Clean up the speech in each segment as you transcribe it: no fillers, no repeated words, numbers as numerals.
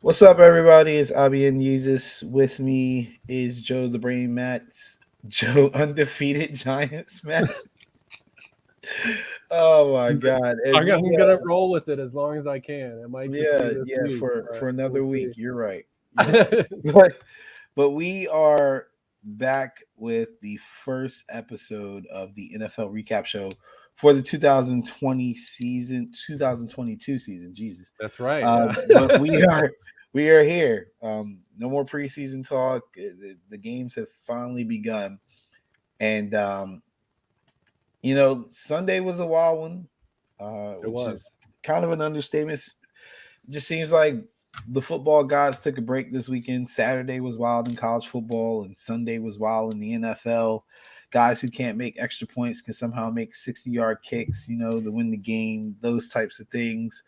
What's up, everybody? It's IBN Yeezus. With me is Joe the Brain Matz, Joe Undefeated Giants Matt. Oh my God! And I'm gonna roll with it as long as I can. It might just be this week, for but we'll another see. week. You're right. You're right. But we are back with the first episode of the NFL recap show for the 2022 season. Jesus. That's right. Yeah. But we are here. No more preseason talk. The games have finally begun, and Sunday was a wild one, It which was. is kind of an understatement. It just seems like the football gods took a break this weekend. Saturday was wild in college football, and Sunday was wild in the NFL. Guys who can't make extra points can somehow make 60-yard kicks, to win the game. Those types of things.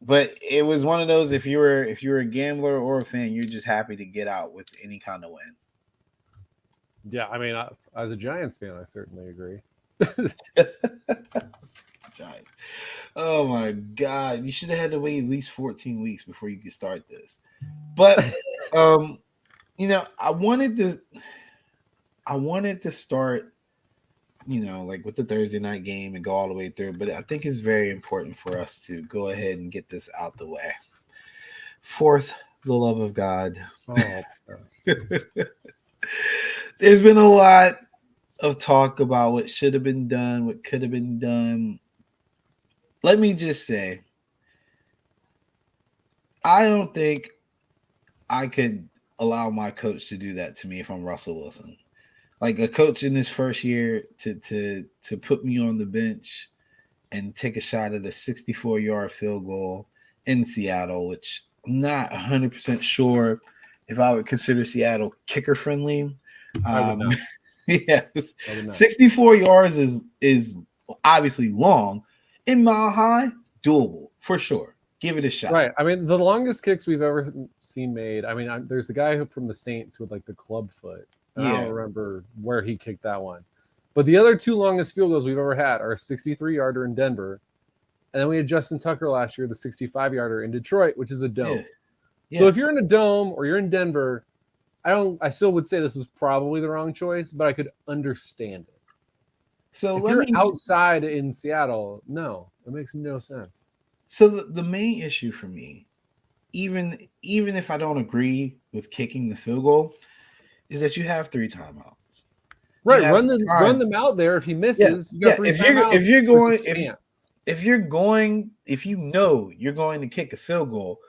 But it was one of those. If you're a gambler or a fan, you're just happy to get out with any kind of win. Yeah, I mean, as a Giants fan, I certainly agree. Giants. Oh my God! You should have had to wait at least 14 weeks before you could start this. But I wanted to start, like with the Thursday night game and go all the way through. But I think it's very important for us to go ahead and get this out the way. Fourth, the love of God. Oh, There's been a lot of talk about what should have been done, what could have been done. Let me just say, I don't think I could allow my coach to do that to me if I'm Russell Wilson. Like a coach in his first year to put me on the bench and take a shot at a 64-yard field goal in Seattle, which I'm not 100% sure if I would consider Seattle kicker friendly. Yes, 64 yards is obviously long. In Mile High, doable for sure. Give it a shot. Right. I mean, the longest kicks we've ever seen made. I mean, there's the guy from the Saints with like the club foot. And I don't remember where he kicked that one. But the other two longest field goals we've ever had are a 63-yarder in Denver, and then we had Justin Tucker last year, the 65-yarder in Detroit, which is a dome. Yeah. So if you're in a dome or you're in Denver, I still would say this is probably the wrong choice, but I could understand it. So if you're outside in Seattle, no, it makes no sense. So the main issue for me, even if I don't agree with kicking the field goal, is that you have 3 timeouts. Right, run them out there. If he misses, you got 3 timeouts. If you know you're going to kick a field goal,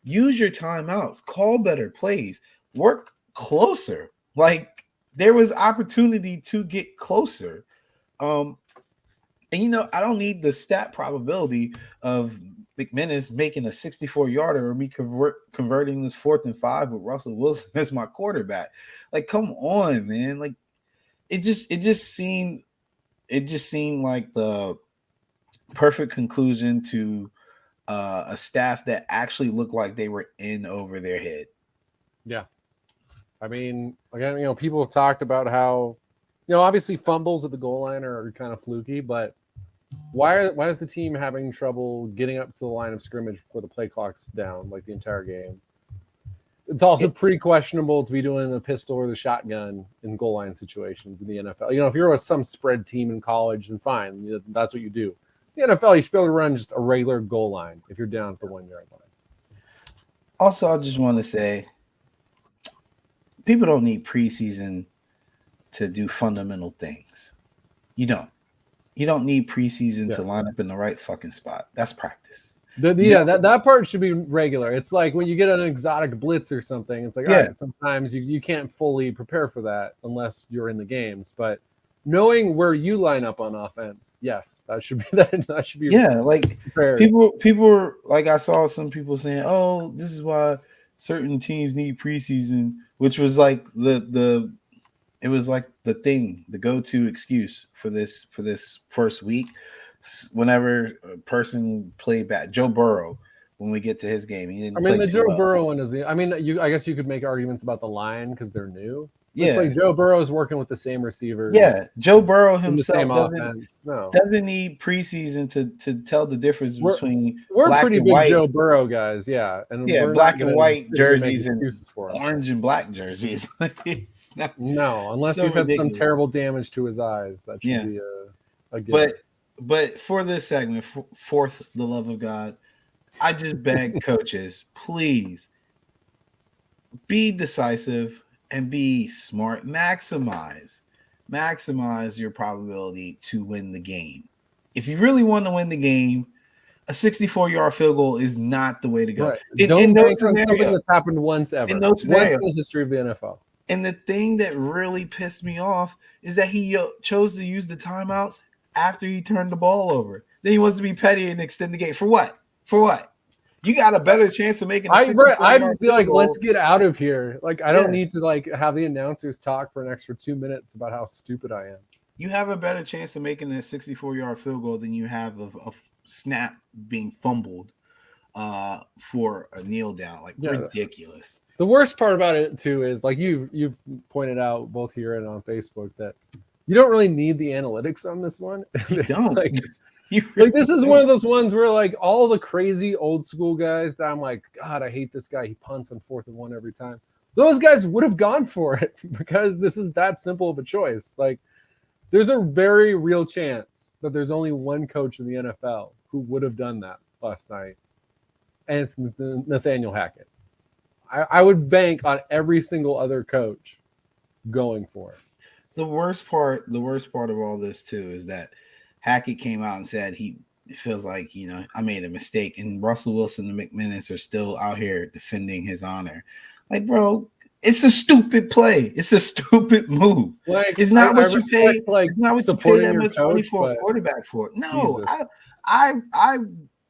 use your timeouts. Call better plays. Work closer. Like there was opportunity to get closer. And I don't need the stat probability of McManus making a 64-yarder or me converting this 4th and 5 with Russell Wilson as my quarterback. Like, come on, man. Like, it just seemed like the perfect conclusion to a staff that actually looked like they were in over their head. Yeah. I mean, again, people have talked about how, obviously fumbles at the goal line are kind of fluky, but why is the team having trouble getting up to the line of scrimmage before the play clock's down, like the entire game? It's also pretty questionable to be doing the pistol or the shotgun in goal line situations in the NFL. If you're with some spread team in college, then fine, that's what you do. In the NFL, you should be able to run just a regular goal line if you're down at the 1-yard line. Also, I just want to say, people don't need preseason to do fundamental things. You don't need preseason to line up in the right fucking spot. That's practice. That part should be regular. It's like when you get an exotic blitz or something. It's like, all right, sometimes you can't fully prepare for that unless you're in the games. But knowing where you line up on offense, yes, that should be that should be. Yeah, like prepared. People are like, I saw some people saying, "Oh, this is why certain teams need preseason," which was like the go-to excuse for this first week. Whenever a person played back, Joe Burrow, when we get to his game, he didn't. The Joe Burrow one is I guess you could make arguments about the line because they're new, Yeah. It's like Joe Burrow's working with the same receivers. Yeah, Joe Burrow in the himself same offense. No. doesn't need preseason to tell the difference between We're black pretty and big white. Joe Burrow guys, yeah. And Yeah, we're black not and gonna white sit here and make jerseys and excuses for him. orange and black jerseys. It's not, No, unless so he's had ridiculous. some terrible damage to his eyes. That should be a given. But for this segment, fourth, the love of God, I just beg coaches, please be decisive and be smart. Maximize your probability to win the game. If you really want to win the game, a 64-yard field goal is not the way to go. Right. Don't bank on something that's happened once ever. In no once in the history of the NFL. And the thing that really pissed me off is that he chose to use the timeouts after he turned the ball over. Then he wants to be petty and extend the game. For what? For what? You got a better chance of making. I'd be like, let's get out of here. Like, I don't need to like have the announcers talk for an extra 2 minutes about how stupid I am. You have a better chance of making a 64-yard field goal than you have of a snap being fumbled for a kneel down. Like, ridiculous. The worst part about it too is, like you've pointed out both here and on Facebook, that you don't really need the analytics on this one. You don't. Like this is one of those ones where like all the crazy old school guys that I'm like, God, I hate this guy. He punts on 4th and 1 every time. Those guys would have gone for it because this is that simple of a choice. Like there's a very real chance that there's only one coach in the NFL who would have done that last night, and it's Nathaniel Hackett. I would bank on every single other coach going for it. The worst part of all this too is that Hackett came out and said he feels like, I made a mistake, and Russell Wilson and McManus are still out here defending his honor. Like, bro, it's a stupid play. It's a stupid move. Like, it's not what you say. Like, it's not what you pay that much money for a quarterback for. No, I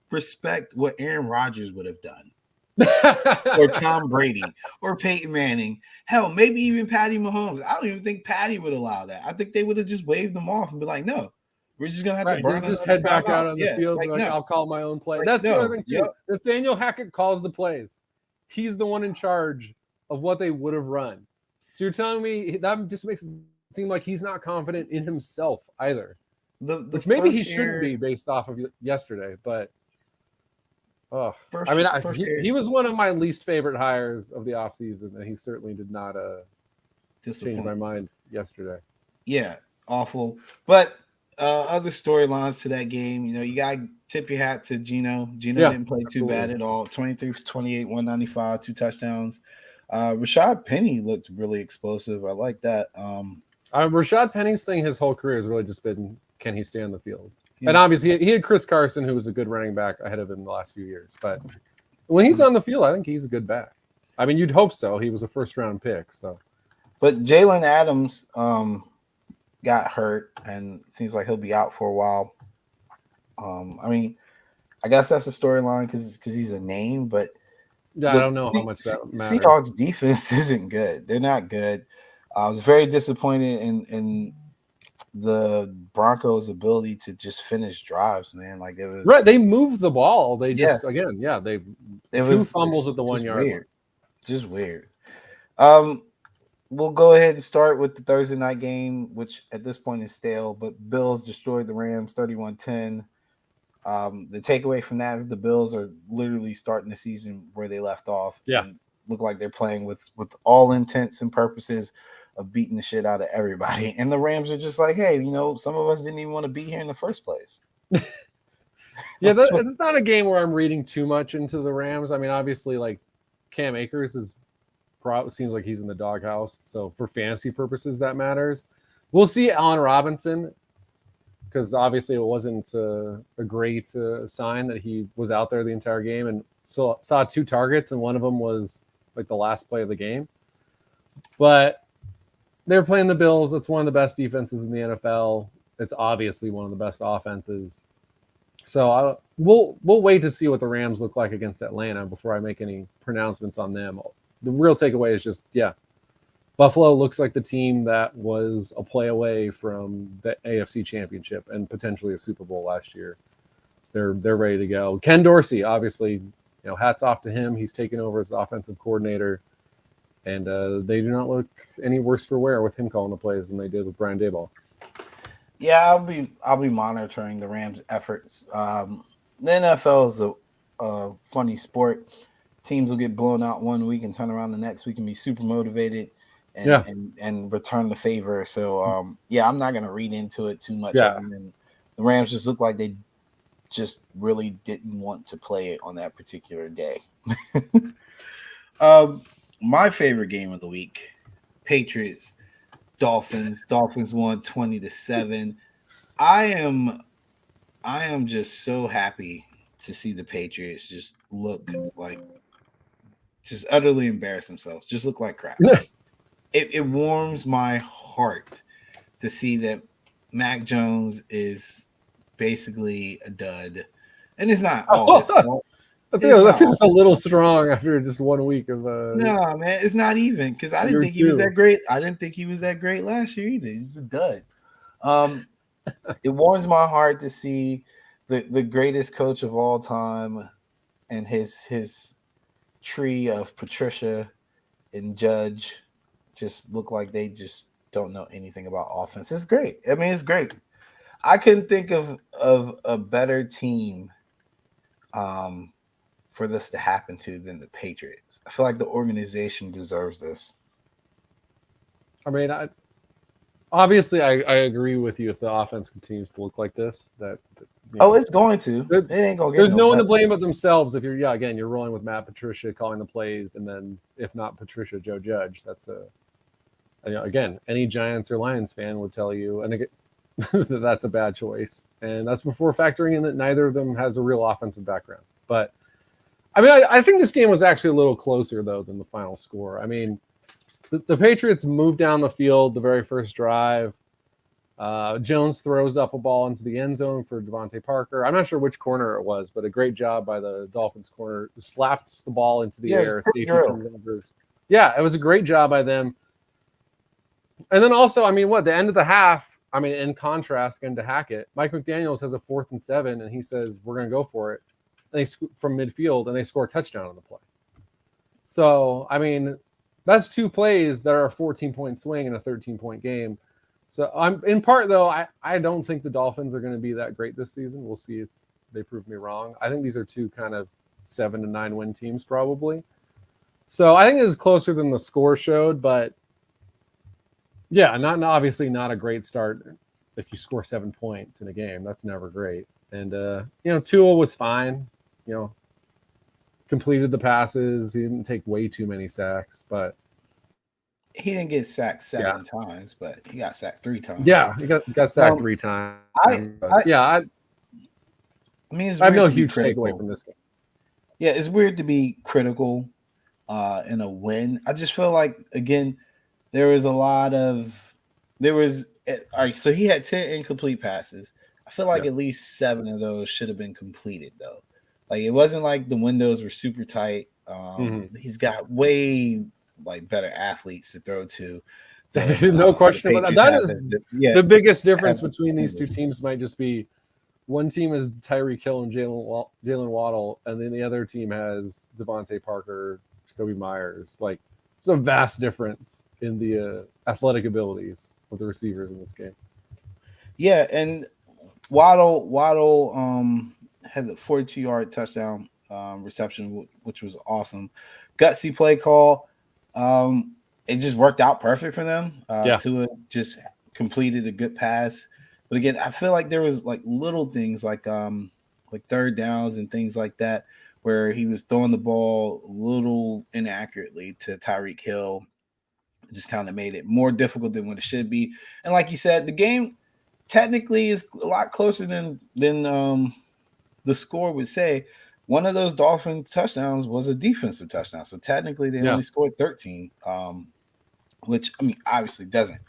respect what Aaron Rodgers would have done. Or Tom Brady or Peyton Manning. Hell, maybe even Patty Mahomes. I don't even think Patty would allow that. I think they would have just waved them off and be like, no, we're just going to have to burn just head back out on the field. Like, I'll call my own play. That's the other thing, too. Yep. Nathaniel Hackett calls the plays. He's the one in charge of what they would have run. So you're telling me that just makes it seem like he's not confident in himself either. Which maybe he shouldn't be based off of yesterday, but he was one of my least favorite hires of the offseason, and he certainly did not change my mind yesterday. Yeah, awful. But other storylines to that game, you got to tip your hat to Geno. Geno didn't play too bad at all. 23 for 28, 195, 2 touchdowns. Rashad Penny looked really explosive. I like that. Rashad Penny's thing his whole career has really just been, can he stay on the field? Yeah. And obviously he had Chris Carson, who was a good running back ahead of him the last few years. But when he's on the field, I think he's a good back. I mean, you'd hope so. He was a first-round pick. So, but Jalen Adams got hurt, and it seems like he'll be out for a while. I mean, I guess that's a storyline because he's a name, but I don't know how much that matters. Seahawks defense isn't good. They're not good. I was very disappointed in the Broncos' ability to just finish drives, man. Like it was they moved the ball. They just they two fumbles at the 1 yard line. Just weird. We'll go ahead and start with the Thursday night game, which at this point is stale, but Bills destroyed the Rams 31-10. The takeaway from that is the Bills are literally starting the season where they left off. Yeah. And look like they're playing with all intents and purposes of beating the shit out of everybody. And the Rams are just like, hey, some of us didn't even want to be here in the first place. It's not a game where I'm reading too much into the Rams. I mean, obviously, like Cam Akers seems like he's in the doghouse. So for fantasy purposes, that matters. We'll see Allen Robinson, because obviously it wasn't a great sign that he was out there the entire game, and saw 2 targets, and one of them was like the last play of the game. But they're playing the Bills. It's one of the best defenses in the NFL. It's obviously one of the best offenses. So we'll wait to see what the Rams look like against Atlanta before I make any pronouncements on them. The real takeaway is just, Buffalo looks like the team that was a play away from the AFC Championship and potentially a Super Bowl last year. They're ready to go. Ken Dorsey, obviously, hats off to him. He's taken over as the offensive coordinator. and they do not look any worse for wear with him calling the plays than they did with Brian Daboll. Yeah, I'll be monitoring the Rams' efforts. The NFL is a funny sport. Teams will get blown out one week and turn around the next week and be super motivated and return the favor. So I'm not gonna read into it too much. Yeah. Other than the Rams just look like they just really didn't want to play it on that particular day. My favorite game of the week, Patriots. Dolphins won 20-7. I am just so happy to see the Patriots just look like just utterly embarrass themselves, just look like crap. It warms my heart to see that Mac Jones is basically a dud, and it's not all his fault. That feels a little strong after just 1 week of. No, man, it's not even because I didn't think he was that great. I didn't think he was that great last year either. He's a dud. It warms my heart to see the greatest coach of all time and his tree of Patricia and Judge just look like they just don't know anything about offense. It's great. I mean, it's great. I couldn't think of a better team for this to happen to than the Patriots. I feel like the organization deserves this. I mean, obviously I agree with you if the offense continues to look like this. It's going to. It ain't gonna get there's no one to better. blame but themselves if you're rolling with Matt Patricia calling the plays, and then if not Patricia, Joe Judge. That's again, any Giants or Lions fan would tell you, and again, that's a bad choice. And that's before factoring in that neither of them has a real offensive background. But I mean, I think this game was actually a little closer, though, than the final score. I mean, the Patriots moved down the field the very first drive. Jones throws up a ball into the end zone for Devontae Parker. I'm not sure which corner it was, but a great job by the Dolphins corner. Slaps the ball into the air. Safety comes over. Yeah, it was a great job by them. And then also, I mean, the end of the half, I mean, in contrast, again, to Hackett, Mike McDaniels has a 4th and 7, and he says, we're going to go for it. From midfield, and they score a touchdown on the play. So, I mean, that's 2 plays that are a 14-point swing in a 13-point game. So, I'm in part, though, I don't think the Dolphins are going to be that great this season. We'll see if they prove me wrong. I think these are 2 kind of 7-9 win teams, probably. So, I think this is closer than the score showed, but yeah, obviously not a great start if you score 7 points in a game. That's never great. And, Tua was fine. Completed the passes. He didn't take way too many sacks, but he didn't get sacked 7 times, but he got sacked 3 times. Yeah, he got sacked 3 times. I mean, it's I have no huge takeaway from this game. Yeah, it's weird to be critical in a win. I just feel like, again, there was all right, so he had 10 incomplete passes. I feel like at least 7 of those should have been completed, though. Like, it wasn't like the windows were super tight. He's got way better athletes to throw to. No question about that. That is the biggest difference between these 2 teams. Might just be one team is Tyreek Hill and Jalen Waddle, and then the other team has Devontae Parker, Jacoby Myers. Like, there's a vast difference in the athletic abilities of the receivers in this game. Yeah, and Waddle had a 42-yard touchdown reception, which was awesome. Gutsy play call. It just worked out perfect for them. Tua just completed a good pass. But again, I feel like there was little things like third downs and things like that where he was throwing the ball a little inaccurately to Tyreek Hill. It just kind of made it more difficult than what it should be. And like you said, the game technically is a lot closer than the score would say. One of those Dolphins touchdowns was a defensive touchdown. So technically they only scored 13, which, I mean, obviously doesn't.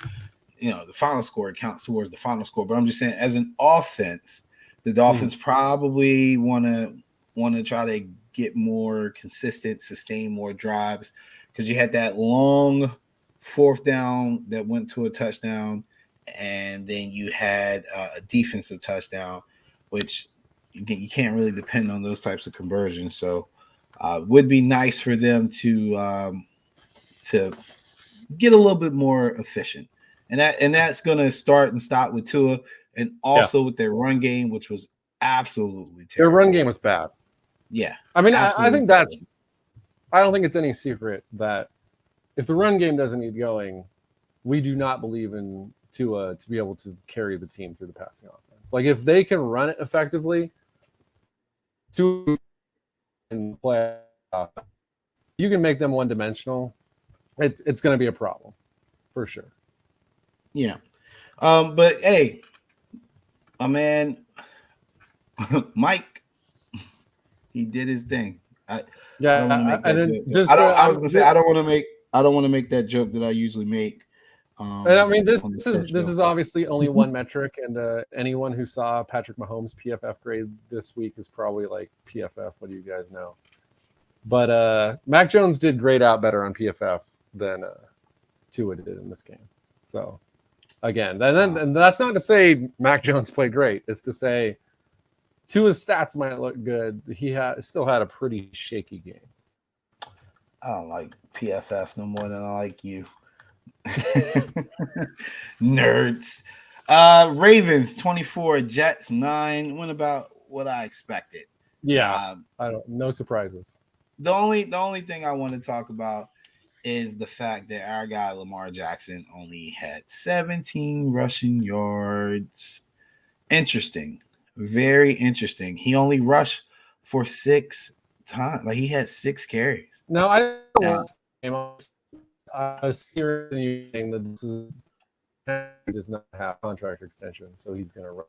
The final score counts towards the final score. But I'm just saying, as an offense, the Dolphins probably want to try to get more consistent, sustain more drives, because you had that long 4th down that went to a touchdown, and then you had a defensive touchdown, which you can't really depend on those types of conversions. So would be nice for them to to get a little bit more efficient. And that's going to start and stop with Tua and also with their run game, which was absolutely terrible. Their run game was bad. Yeah. I mean, I think that's – I don't think it's any secret that if the run game doesn't need going, we do not believe in Tua to be able to carry the team through the passing offense. Like, if they can run it effectively, Tua can play you can make them one-dimensional. It's going to be a problem for sure. Yeah. But hey, my man Mike, he did his thing. I don't want to make that joke. I was gonna say I don't want to make that joke that I usually make. And I mean, this is obviously only one metric, and anyone who saw Patrick Mahomes' PFF grade this week is probably like, PFF, what do you guys know? But Mac Jones did grade out better on PFF than Tua did in this game. So again, and that's not to say Mac Jones played great. It's to say Tua's stats might look good. He still had a pretty shaky game. I don't like PFF no more than I like you. Nerds. Ravens 24, Jets 9. Went about what I expected. Yeah, no surprises. The only thing I want to talk about is the fact that our guy Lamar Jackson only had 17 rushing yards. Interesting. Very interesting. He only rushed for 6 times. Like, he had 6 carries. No, I was hearing you saying that he does not have contract extension, so he's going to run.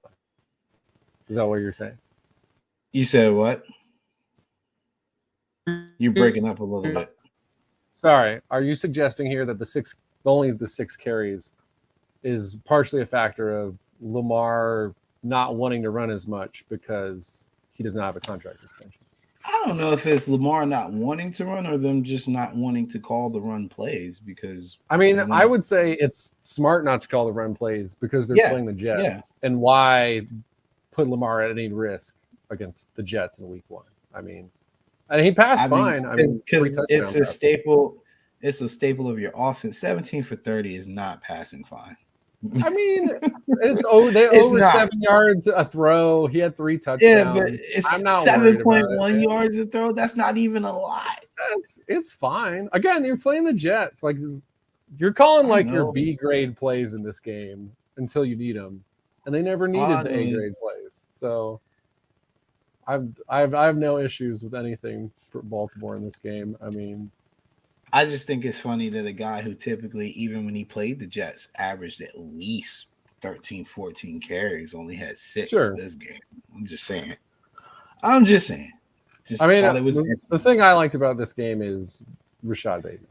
Is that what you're saying? You said what? You're breaking up a little bit. Sorry. Are you suggesting here that only the 6 carries is partially a factor of Lamar not wanting to run as much because he does not have a contract extension? I don't know if it's Lamar not wanting to run or them just not wanting to call the run plays because I mean, I would say it's smart not to call the run plays because they're playing the Jets. Yeah. And why put Lamar at any risk against the Jets in week 1? I mean, and he passed fine. I mean, because it's a staple. It's a staple of your offense. 17 for 30 is not passing fine. I mean, they over 7 yards a throw. He had 3 touchdowns. Yeah, but it's 7.1 yards a throw. That's not even a lot. It's fine. Again, you're playing the Jets. Like, you're calling like your B grade plays in this game until you need them, and they never needed the A grade plays. So I have no issues with anything for Baltimore in this game. I mean, I just think it's funny that a guy who typically, even when he played the Jets, averaged at least 13, 14 carries, only had 6 this game. I'm just saying. The thing I liked about this game is Rashad Bateman.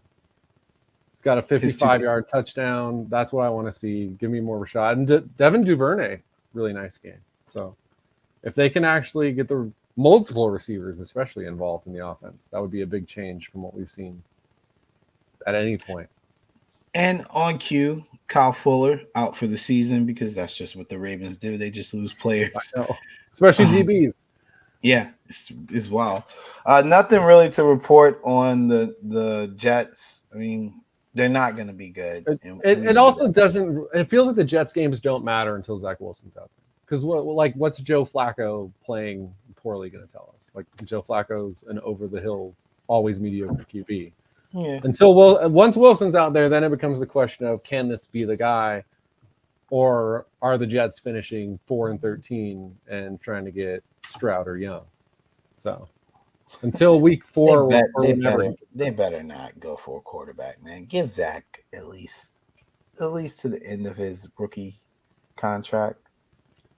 He's got a 55-yard touchdown. That's what I want to see. Give me more Rashad. And Devin Duvernay, really nice game. So if they can actually get the multiple receivers especially involved in the offense, that would be a big change from what we've seen at any point. And on cue, Kyle Fuller out for the season because that's just what the Ravens do. They just lose players. I know. Especially DBs. Yeah, it's wild. Nothing really to report on the Jets. I mean, they're not going to be good. It also doesn't – it feels like the Jets games don't matter until Zach Wilson's out there. Because what's Joe Flacco playing poorly going to tell us? Like, Joe Flacco's an over-the-hill, always mediocre QB. Yeah. Once Wilson's out there, then it becomes the question of, can this be the guy, or are the Jets finishing 4-13 and trying to get Stroud or Young? So until week 4, they better not go for a quarterback, man. Give Zach at least to the end of his rookie contract.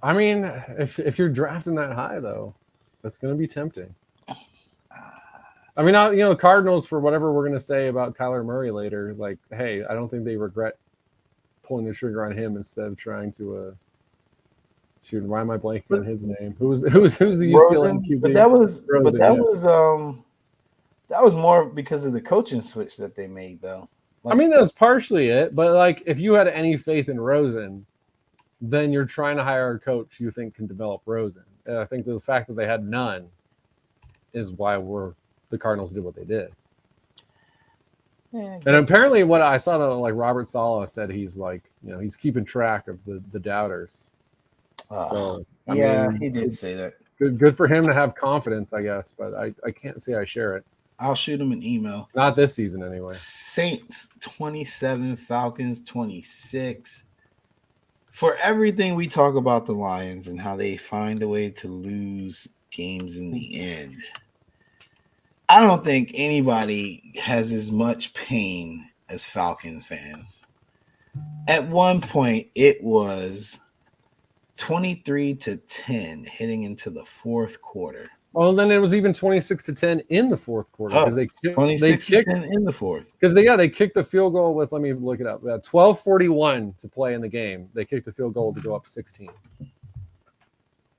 I mean, if you're drafting that high, though, that's going to be tempting. I mean, the Cardinals, for whatever we're going to say about Kyler Murray later, like, hey, I don't think they regret pulling the trigger on him instead of trying to shoot. Why am I blanking on his name? Who's the UCLA QB? But that was more because of the coaching switch that they made, though. Like, I mean, that was partially it. But like, if you had any faith in Rosen, then you're trying to hire a coach you think can develop Rosen. And I think the fact that they had none is why the Cardinals did what they did. Yeah, And apparently, what I saw that like Robert Saleh said, he's like, he's keeping track of the doubters. So I mean, he did say that. Good for him to have confidence, I guess. But I can't say I share it. I'll shoot him an email. Not this season, anyway. Saints 27, Falcons 26. For everything we talk about the Lions and how they find a way to lose games in the end, I don't think anybody has as much pain as Falcons fans. At one point, it was 23-10 heading into the fourth quarter. Well, then it was even 26-10 in the fourth quarter because they kicked in the fourth. Because they kicked the field goal with, let me look it up, 12:41 to play in the game. They kicked the field goal to go up 16.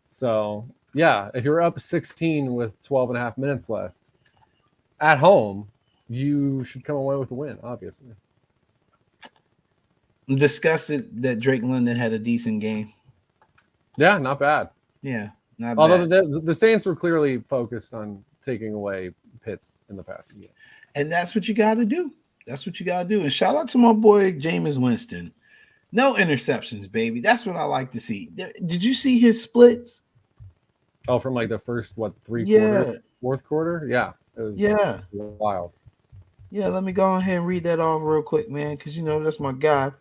So yeah, if you're up 16 with 12 and a half minutes left at home, you should come away with a win. Obviously, I'm disgusted that Drake London had a decent game. Yeah, not bad. Yeah. Although the Saints were clearly focused on taking away Pitts in the passing game. And that's what you got to do. That's what you got to do. And shout out to my boy, Jameis Winston. No interceptions, baby. That's what I like to see. Did you see his splits? Oh, from like the first, three quarters? Fourth quarter? Yeah. It was wild. Yeah, let me go ahead and read that off real quick, man, because, that's my guy.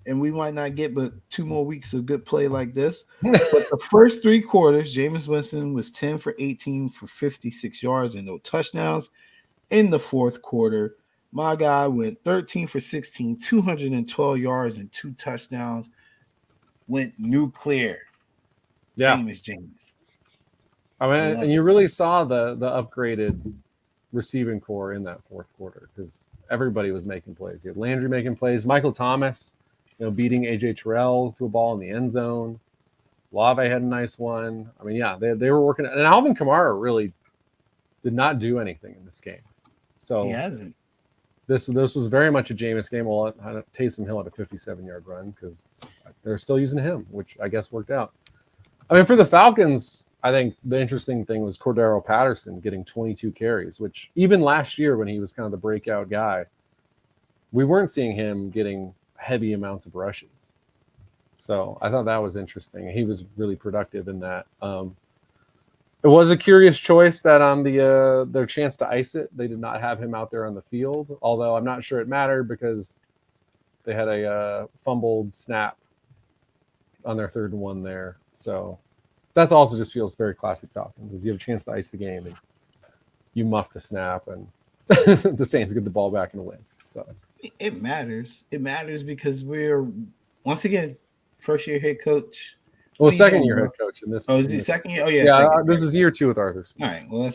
And we might not get but 2 more weeks of good play like this. But the first 3 quarters, Jameis Winston was 10 for 18 for 56 yards and no touchdowns. In the fourth quarter, my guy went 13 for 16, 212 yards and 2 touchdowns. Went nuclear. Yeah. Jameis. I mean, and you really saw the upgraded receiving core in that fourth quarter because everybody was making plays. You had Landry making plays. Michael Thomas, beating AJ Terrell to a ball in the end zone. Lave had a nice one. I mean, yeah, they were working. And Alvin Kamara really did not do anything in this game. So he hasn't. This was very much a Jameis game. Well, Taysom Hill had a 57-yard run because they're still using him, which I guess worked out. I mean, for the Falcons, I think the interesting thing was Cordero Patterson getting 22 carries, which even last year when he was kind of the breakout guy, we weren't seeing him getting heavy amounts of rushes. So I thought that was interesting. He was really productive in that. It was a curious choice that on their chance to ice it, they did not have him out there on the field, although I'm not sure it mattered because they had a fumbled snap on their 3rd and 1 there. So that's also just feels very classic Falcons, is you have a chance to ice the game and you muff the snap and the Saints get the ball back and win. So it matters. It matters because we're, once again, first-year head coach. Well, second-year head coach in this. Oh, is he second year? Oh, yeah. Yeah, this is year 2 with Arthur Smith. All right. Well,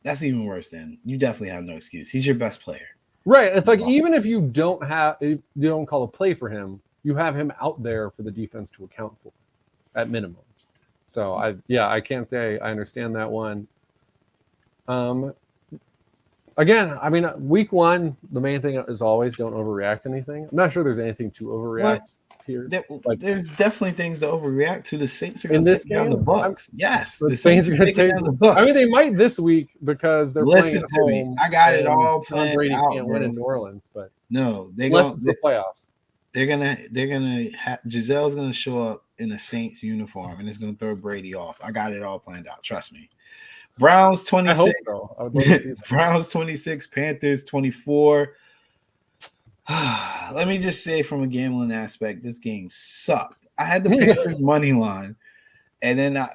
that's even worse then. You definitely have no excuse. He's your best player. Right. It's like even if you don't call a play for him, you have him out there for the defense to account for, at minimum. So I can't say I understand that one. Again, I mean, week 1, the main thing is always don't overreact to anything. I'm not sure there's anything to overreact here. There's definitely things to overreact to. The Saints are in going to this take down the Bucs. Yes, the Saints are going to take down the Bucs. I mean, they might this week because they're playing at home. I got it all planned. Tom Brady out, can't win in New Orleans, but no, unless it's the playoffs. They're gonna Giselle's gonna show up in a Saints uniform and it's gonna throw Brady off. I got it all planned out. Trust me. Browns 26. I hope so. I would love to see that. Browns 26, Panthers 24. Let me just say, from a gambling aspect, this game sucked. I had the Panthers money line, and then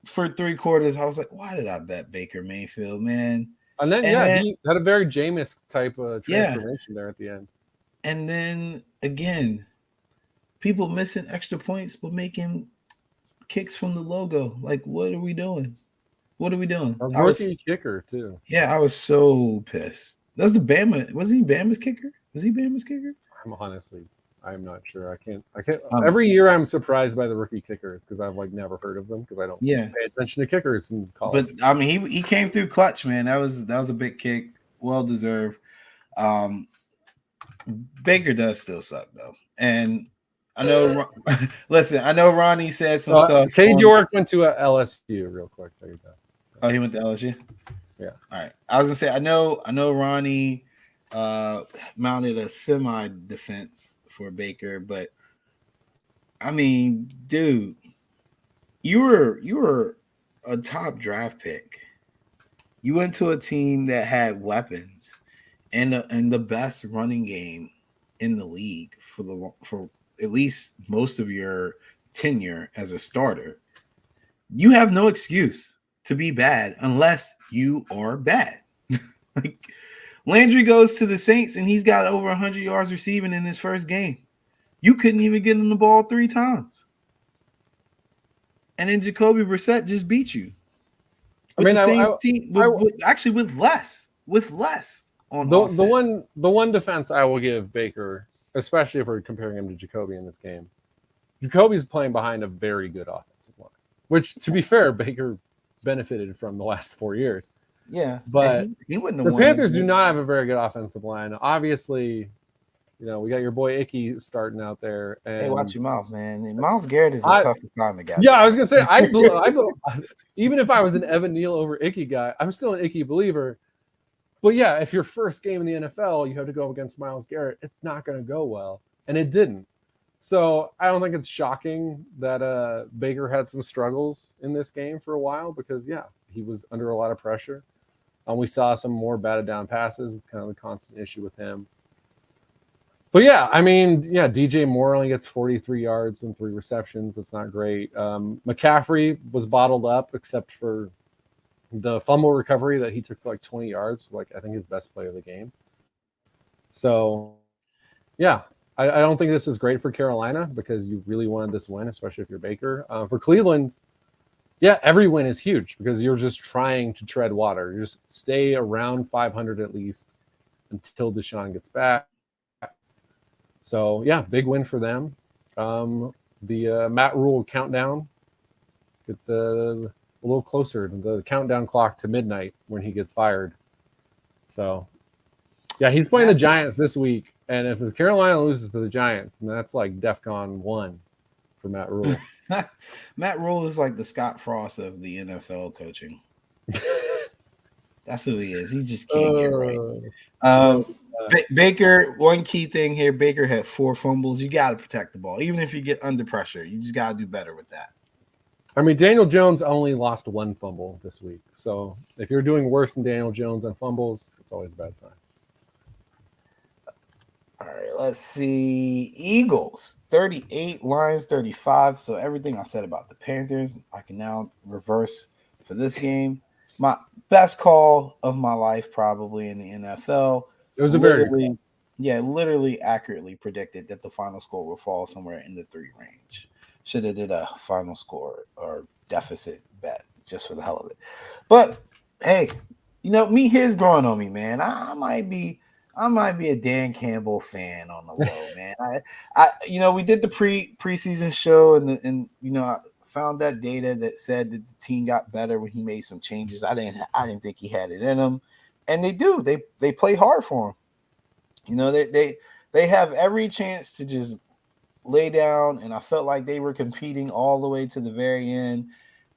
for 3 quarters, I was like, "Why did I bet Baker Mayfield, man?" And then he had a very Jameis type of transformation there at the end. And then again, people missing extra points but making kicks from the logo. Like, what are we doing? What are we doing? A rookie kicker too. Yeah, I was so pissed. That's the Bama. Was he Bama's kicker? Was he Bama's kicker? I'm not sure. I can't. Every year I'm surprised by the rookie kickers because I've never heard of them because I don't pay attention to kickers in college. But I mean, he came through clutch, man. That was a big kick, well deserved. Baker does still suck though, and I know. Listen, I know Ronnie said some stuff. Cade York went to a LSU real quick. There you go. Oh, he went to LSU. Yeah. All right. I was gonna say I know Ronnie mounted a semi defense for Baker, but I mean, dude, you were a top draft pick. You went to a team that had weapons and the best running game in the league for at least most of your tenure as a starter. You have no excuse to be bad unless you are bad. Like Landry goes to the Saints and he's got over 100 yards receiving in his first game. You couldn't even get him the ball 3 times. And then Jacoby Brissett just beat you. With the same team, actually with less on the one defense I will give Baker, especially if we're comparing him to Jacoby in this game. Jacoby's playing behind a very good offensive line, which, to be fair, Baker benefited from the last 4 years. Yeah, but he wouldn't have the won. Panthers do not have a very good offensive line. Obviously, you know, we got your boy Icky starting out there. And hey, watch your mouth, man. Myles Garrett is a tough assignment guy. Yeah, I was gonna say I even if I was an Evan Neal over Icky guy, I'm still an Icky believer. But yeah, if your first game in the NFL, you have to go against Myles Garrett, it's not going to go well, and it didn't. So I don't think it's shocking that Baker had some struggles in this game for a while because yeah, he was under a lot of pressure. We saw some more batted down passes. It's kind of a constant issue with him. But yeah, I mean, yeah, DJ Moore only gets 43 yards and 3 receptions. That's not great. McCaffrey was bottled up except for the fumble recovery that he took for like 20 yards, like I think his best play of the game. So, yeah, I don't think this is great for Carolina because you really wanted this win, especially if you're Baker. For Cleveland, yeah, every win is huge because you're just trying to tread water. You just stay around 500 at least until Deshaun gets back. So, yeah, big win for them. The Matt Rule countdown gets a little closer to the countdown clock to midnight when he gets fired. So, yeah, he's playing the Giants this week. And if the Carolina loses to the Giants, then that's like DEFCON 1 for Matt Rule. Matt Rule is like the Scott Frost of the NFL coaching. That's who he is. He just can't get right. Baker, one key thing here, Baker had 4 fumbles. You got to protect the ball. Even if you get under pressure, you just got to do better with that. I mean, Daniel Jones only lost 1 fumble this week. So if you're doing worse than Daniel Jones on fumbles, it's always a bad sign. All right, let's see. Eagles, 38, Lions, 35. So everything I said about the Panthers, I can now reverse for this game. My best call of my life probably in the NFL. It was a literally accurately predicted that the final score will fall somewhere in the 3 range. Should have did a final score or deficit bet just for the hell of it. But hey, you know, his growing on me, man. I might be a Dan Campbell fan on the low, man. We did the preseason show and I found that data that said that the team got better when he made some changes. I didn't think he had it in him, and they do. They play hard for him. You know, they have every chance to just lay down, and I felt like they were competing all the way to the very end,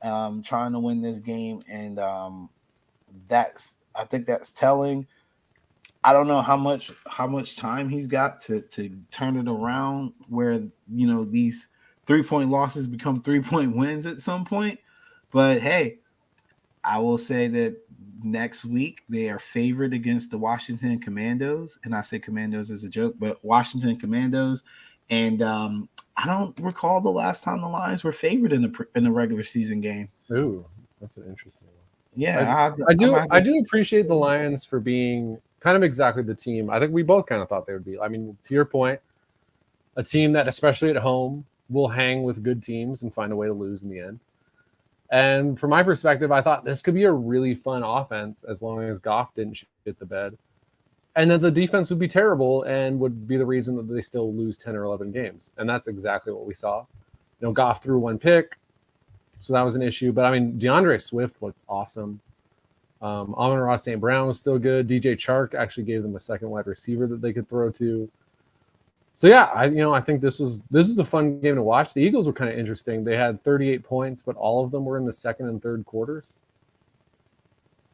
trying to win this game, and I think that's telling. I don't know how much time he's got to turn it around where, you know, these 3-point losses become 3-point wins at some point. But hey, I will say that next week they are favored against the Washington Commandos, and I say Commandos as a joke, but Washington Commandos. And I don't recall the last time the Lions were favored in the regular season game. Ooh, that's an interesting one. Yeah, I do appreciate the Lions for being kind of exactly the team I think we both kind of thought they would be. I mean, to your point, a team that, especially at home, will hang with good teams and find a way to lose in the end. And from my perspective, I thought this could be a really fun offense as long as Goff didn't shit the bed. And that the defense would be terrible and would be the reason that they still lose 10 or 11 games. And that's exactly what we saw. You know, Goff threw 1 pick, so that was an issue. But, I mean, DeAndre Swift looked awesome. Amon-Ra St. Brown was still good. DJ Chark actually gave them a second wide receiver that they could throw to. So, yeah, I think this is a fun game to watch. The Eagles were kind of interesting. They had 38 points, but all of them were in the second and third quarters.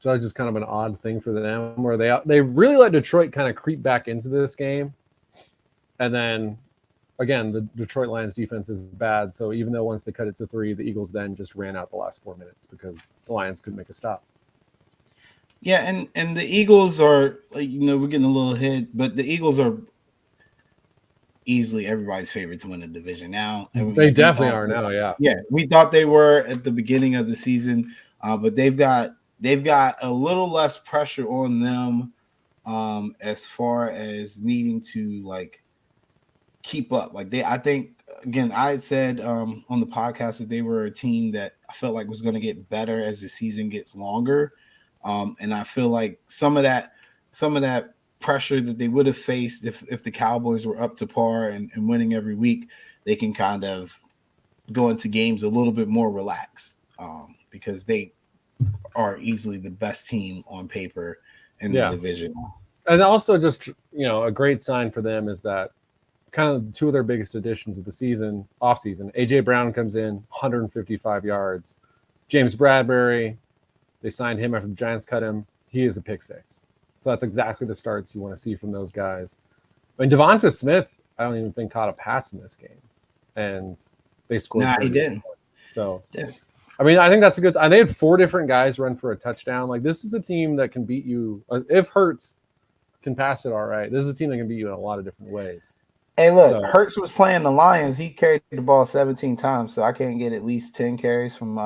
So that's just kind of an odd thing for them, where they really let Detroit kind of creep back into this game, and then again the Detroit Lions defense is bad. So even though once they cut it to 3, the Eagles then just ran out the last 4 minutes because the Lions couldn't make a stop. Yeah, and the Eagles are, we're getting a little hit, but the Eagles are easily everybody's favorite to win the division now. They definitely are now. Yeah, we thought they were at the beginning of the season, but they've got a little less pressure on them as far as needing to keep up. I think again, I had said on the podcast that they were a team that I felt like was going to get better as the season gets longer, and I feel like some of that pressure that they would have faced if the Cowboys were up to par and winning every week, they can kind of go into games a little bit more relaxed because they are easily the best team on paper in the division. And also just, a great sign for them is that kind of 2 of their biggest additions of the season, offseason, A.J. Brown comes in, 155 yards. James Bradbury, they signed him after the Giants cut him. He is a pick 6. So that's exactly the starts you want to see from those guys. I mean, Devonta Smith, I don't even think caught a pass in this game. And they scored. Nah, he didn't. So, I mean, I think that's a good – they had 4 different guys run for a touchdown. This is a team that can beat you. If Hurts can pass it all right, this is a team that can beat you in a lot of different ways. Hey, look, Hurts was playing the Lions. He carried the ball 17 times, so I can't get at least 10 carries from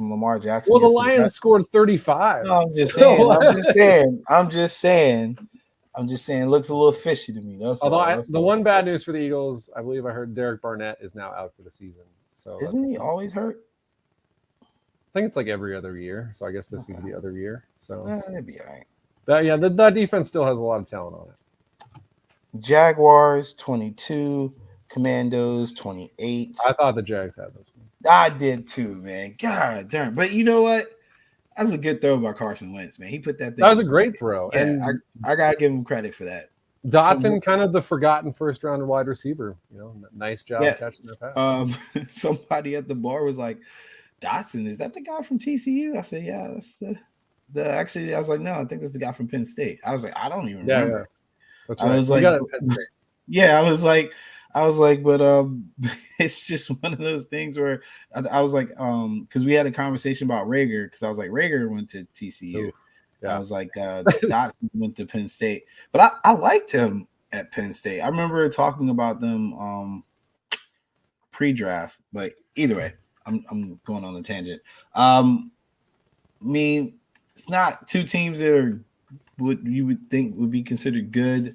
Lamar Jackson. Well, the Lions scored 35. No, I'm just saying. It looks a little fishy to me. Although the one bad news for the Eagles, I believe I heard Derek Barnett is now out for the season. So isn't he always hurt? I think it's every other year. So I guess this is the other year. So that'd be all right. That defense still has a lot of talent on it. Jaguars 22, Commandos 28. I thought the Jags had this one. I did too, man. God darn. But you know what? That was a good throw by Carson Wentz, man. He put that thing. That was a great throw. Yeah, and I gotta give him credit for that. Dotson, kind of the forgotten first round wide receiver. Nice job catching that pass. Somebody at the bar was like, Dotson, is that the guy from TCU? I said, yeah, that's the actually, I was like, no, I think that's the guy from Penn State. I was like, I don't even remember. Yeah. That's right. I was like, yeah, I was like, but it's just one of those things where I was like, because we had a conversation about Rager, because I was like, Rager went to TCU. Yeah. I was like, Dotson went to Penn State, but I liked him at Penn State. I remember talking about them pre-draft, but either way, I'm going on a tangent. It's not 2 teams that are what you would think would be considered good.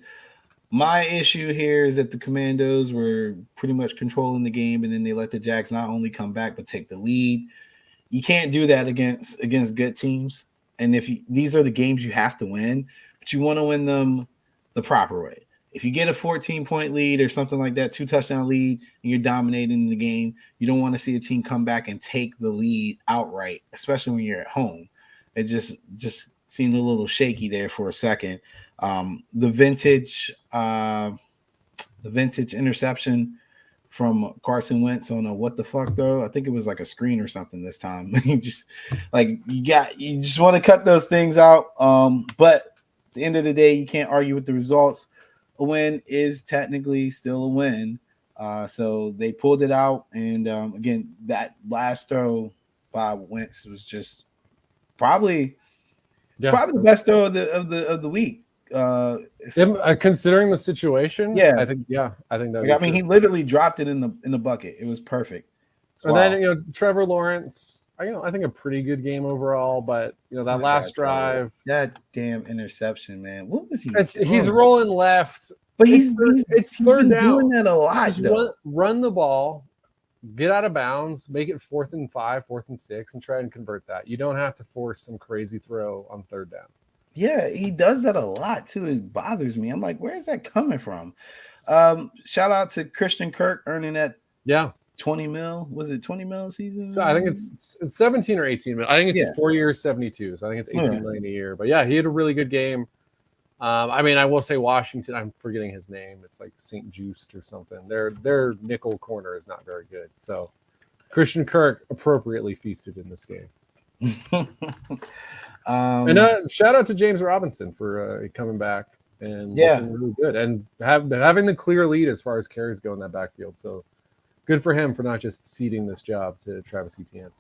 My issue here is that the Commandos were pretty much controlling the game, and then they let the Jags not only come back but take the lead. You can't do that against good teams. And these are the games you have to win, but you want to win them the proper way. If you get a 14-point lead or something like that, 2-touchdown lead, and you're dominating the game, you don't want to see a team come back and take the lead outright, especially when you're at home. It just seemed a little shaky there for a second. The vintage interception from Carson Wentz on a what the fuck though? I think it was like a screen or something this time. you just want to cut those things out. But at the end of the day, you can't argue with the results. A win is technically still a win. So they pulled it out, and again, that last throw by Wentz was just probably the best throw of the week. Considering the situation, I think that. He literally dropped it in the bucket. It was perfect. And then Trevor Lawrence. I think a pretty good game overall, but that last drive, that damn interception, man. What was he? He's rolling left, but it's third down. Doing that a lot. Just run the ball, get out of bounds, make it 4th and 5, 4th and 6, and try and convert that. You don't have to force some crazy throw on third down. Yeah, he does that a lot too. It bothers me. I'm like, where is that coming from? Shout out to Christian Kirk earning that. 20 mil. Was it 20 mil a season? So I think it's 17 or 18 mil. I think it's 4 years, 72. So I think it's 18 million a year. But yeah, he had a really good game. I will say Washington, I'm forgetting his name. It's like St. Just or something. Their nickel corner is not very good. So Christian Kirk appropriately feasted in this game. And shout out to James Robinson for coming back and looking really good and having the clear lead as far as carries go in that backfield. So good for him for not just ceding this job to Travis Etienne.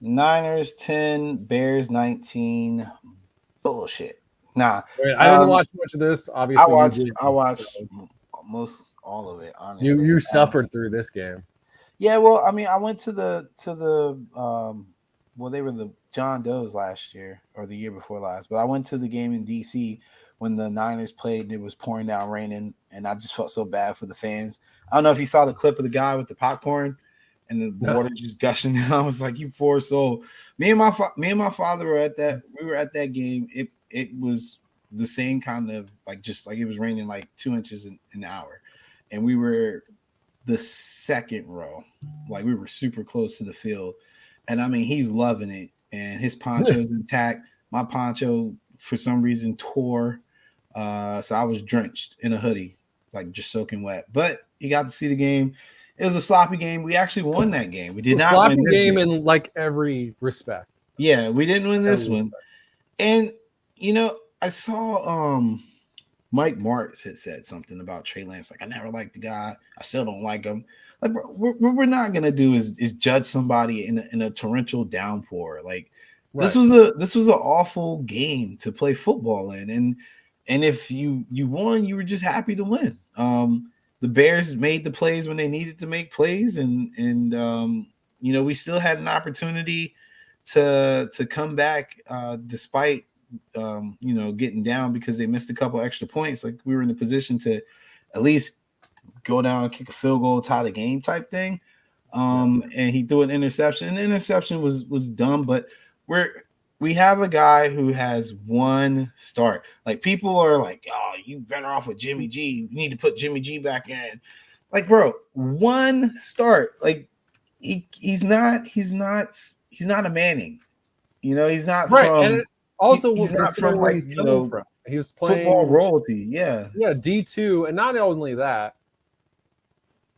Niners 10, Bears 19. Bullshit. Nah. I didn't watch much of this. Obviously, I watched almost all of it. Honestly, you suffered through this game. Yeah, well, I mean, I went to the they were the John Doe's last year or the year before last, but I went to the game in DC when the Niners played and it was pouring down raining, and I just felt so bad for the fans. I don't know if you saw the clip of the guy with the popcorn and the water just gushing down. I was like, you poor soul. Me and my father were at that. We were at that game. It was the same kind of just like it was raining like 2 inches an hour, and we were the second row. Like we were super close to the field, and I mean he's loving it, and his poncho's intact. My poncho for some reason tore, so I was drenched in a hoodie, like just soaking wet. But he got to see the game. It was a sloppy game. We actually won that game. We did not sloppy win this game in like every respect. Yeah, we didn't win this one. And I saw Mike Martz had said something about Trey Lance. Like, I never liked the guy. I still don't like him. Like, what we're not gonna do is judge somebody in a torrential downpour. Like, this was an awful game to play football in. And if you won, you were just happy to win. The Bears made the plays when they needed to make plays, and we still had an opportunity to come back despite getting down because they missed a couple extra points. Like we were in the position to at least go down and kick a field goal, tie the game type thing. And he threw an interception. And the interception was dumb, but we have a guy who has one start. Like people are like, oh, you better off with Jimmy G. You need to put Jimmy G back in. Like, bro, one start. Like he's not a Manning. He's not right. From, and also he's not from where he's coming from. He was playing football royalty. Yeah. Yeah, D2. And not only that,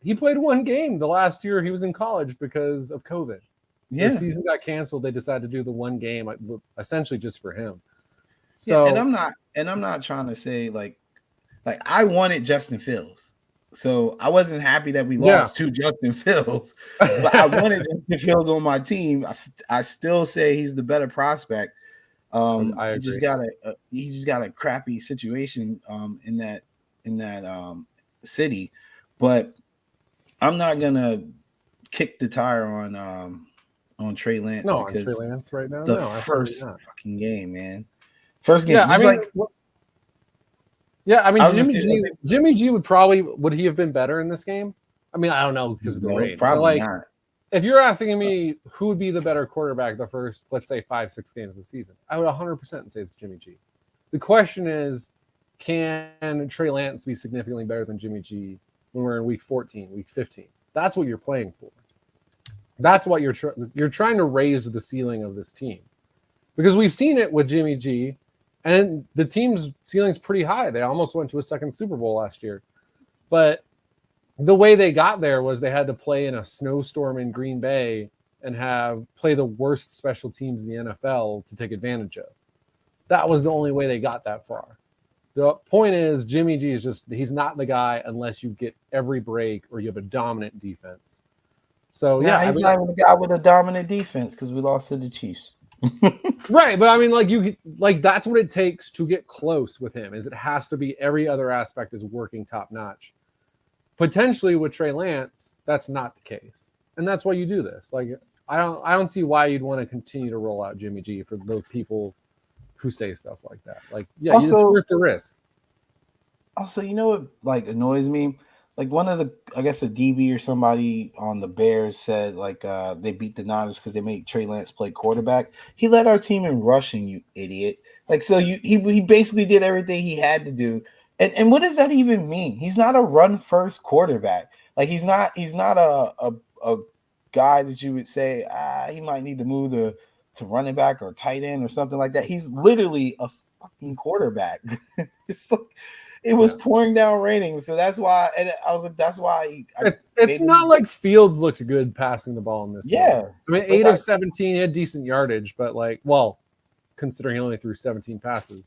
he played one game the last year he was in college because of COVID. Yeah. The season got canceled. They decided to do the one game essentially just for him. So and I'm not trying to say like I wanted Justin Fields. So I wasn't happy that we lost to Justin Fields, but I wanted Justin Fields on my team. I still say he's the better prospect. I agree. He just got a crappy situation in that city, but I'm not gonna kick the tire on Trey Lance. No, on Trey Lance right now. The first fucking game, man. First game. Yeah, I mean, Jimmy G would he have been better in this game? I mean, I don't know because of the rain. Probably not. If you're asking me who would be the better quarterback the first, let's say 5-6 games of the season, I would 100% say it's Jimmy G. The question is, can Trey Lance be significantly better than Jimmy G when we're in week 14, week 15? That's what you're playing for. That's what you're trying to raise the ceiling of this team. Because we've seen it with Jimmy G, and the team's ceiling's pretty high. They almost went to a second Super Bowl last year. But the way they got there was they had to play in a snowstorm in Green Bay and play the worst special teams in the NFL to take advantage of. That was the only way they got that far. The point is, Jimmy G he's not the guy unless you get every break or you have a dominant defense. So he's not even the guy with a dominant defense because we lost to the Chiefs. Right, but I mean, that's what it takes to get close with him. Is it has to be every other aspect is working top notch. Potentially with Trey Lance, that's not the case, and that's why you do this. Like, I don't see why you'd want to continue to roll out Jimmy G for those people who say stuff like that. Like, yeah, it's worth the risk. Also, what annoys me? Like one of I guess a DB or somebody on the Bears said they beat the Niners because they made Trey Lance play quarterback. He led our team in rushing, you idiot. He basically did everything he had to do. And what does that even mean? He's not a run first quarterback. Like he's not a guy that you would say he might need to move to running back or tight end or something like that. He's literally a fucking quarterback. It was pouring down raining, so that's why. And I was like, that's why. It's not like Fields looked good passing the ball in this game. Yeah, I mean, 8 of 17, he had decent yardage, but considering he only threw 17 passes.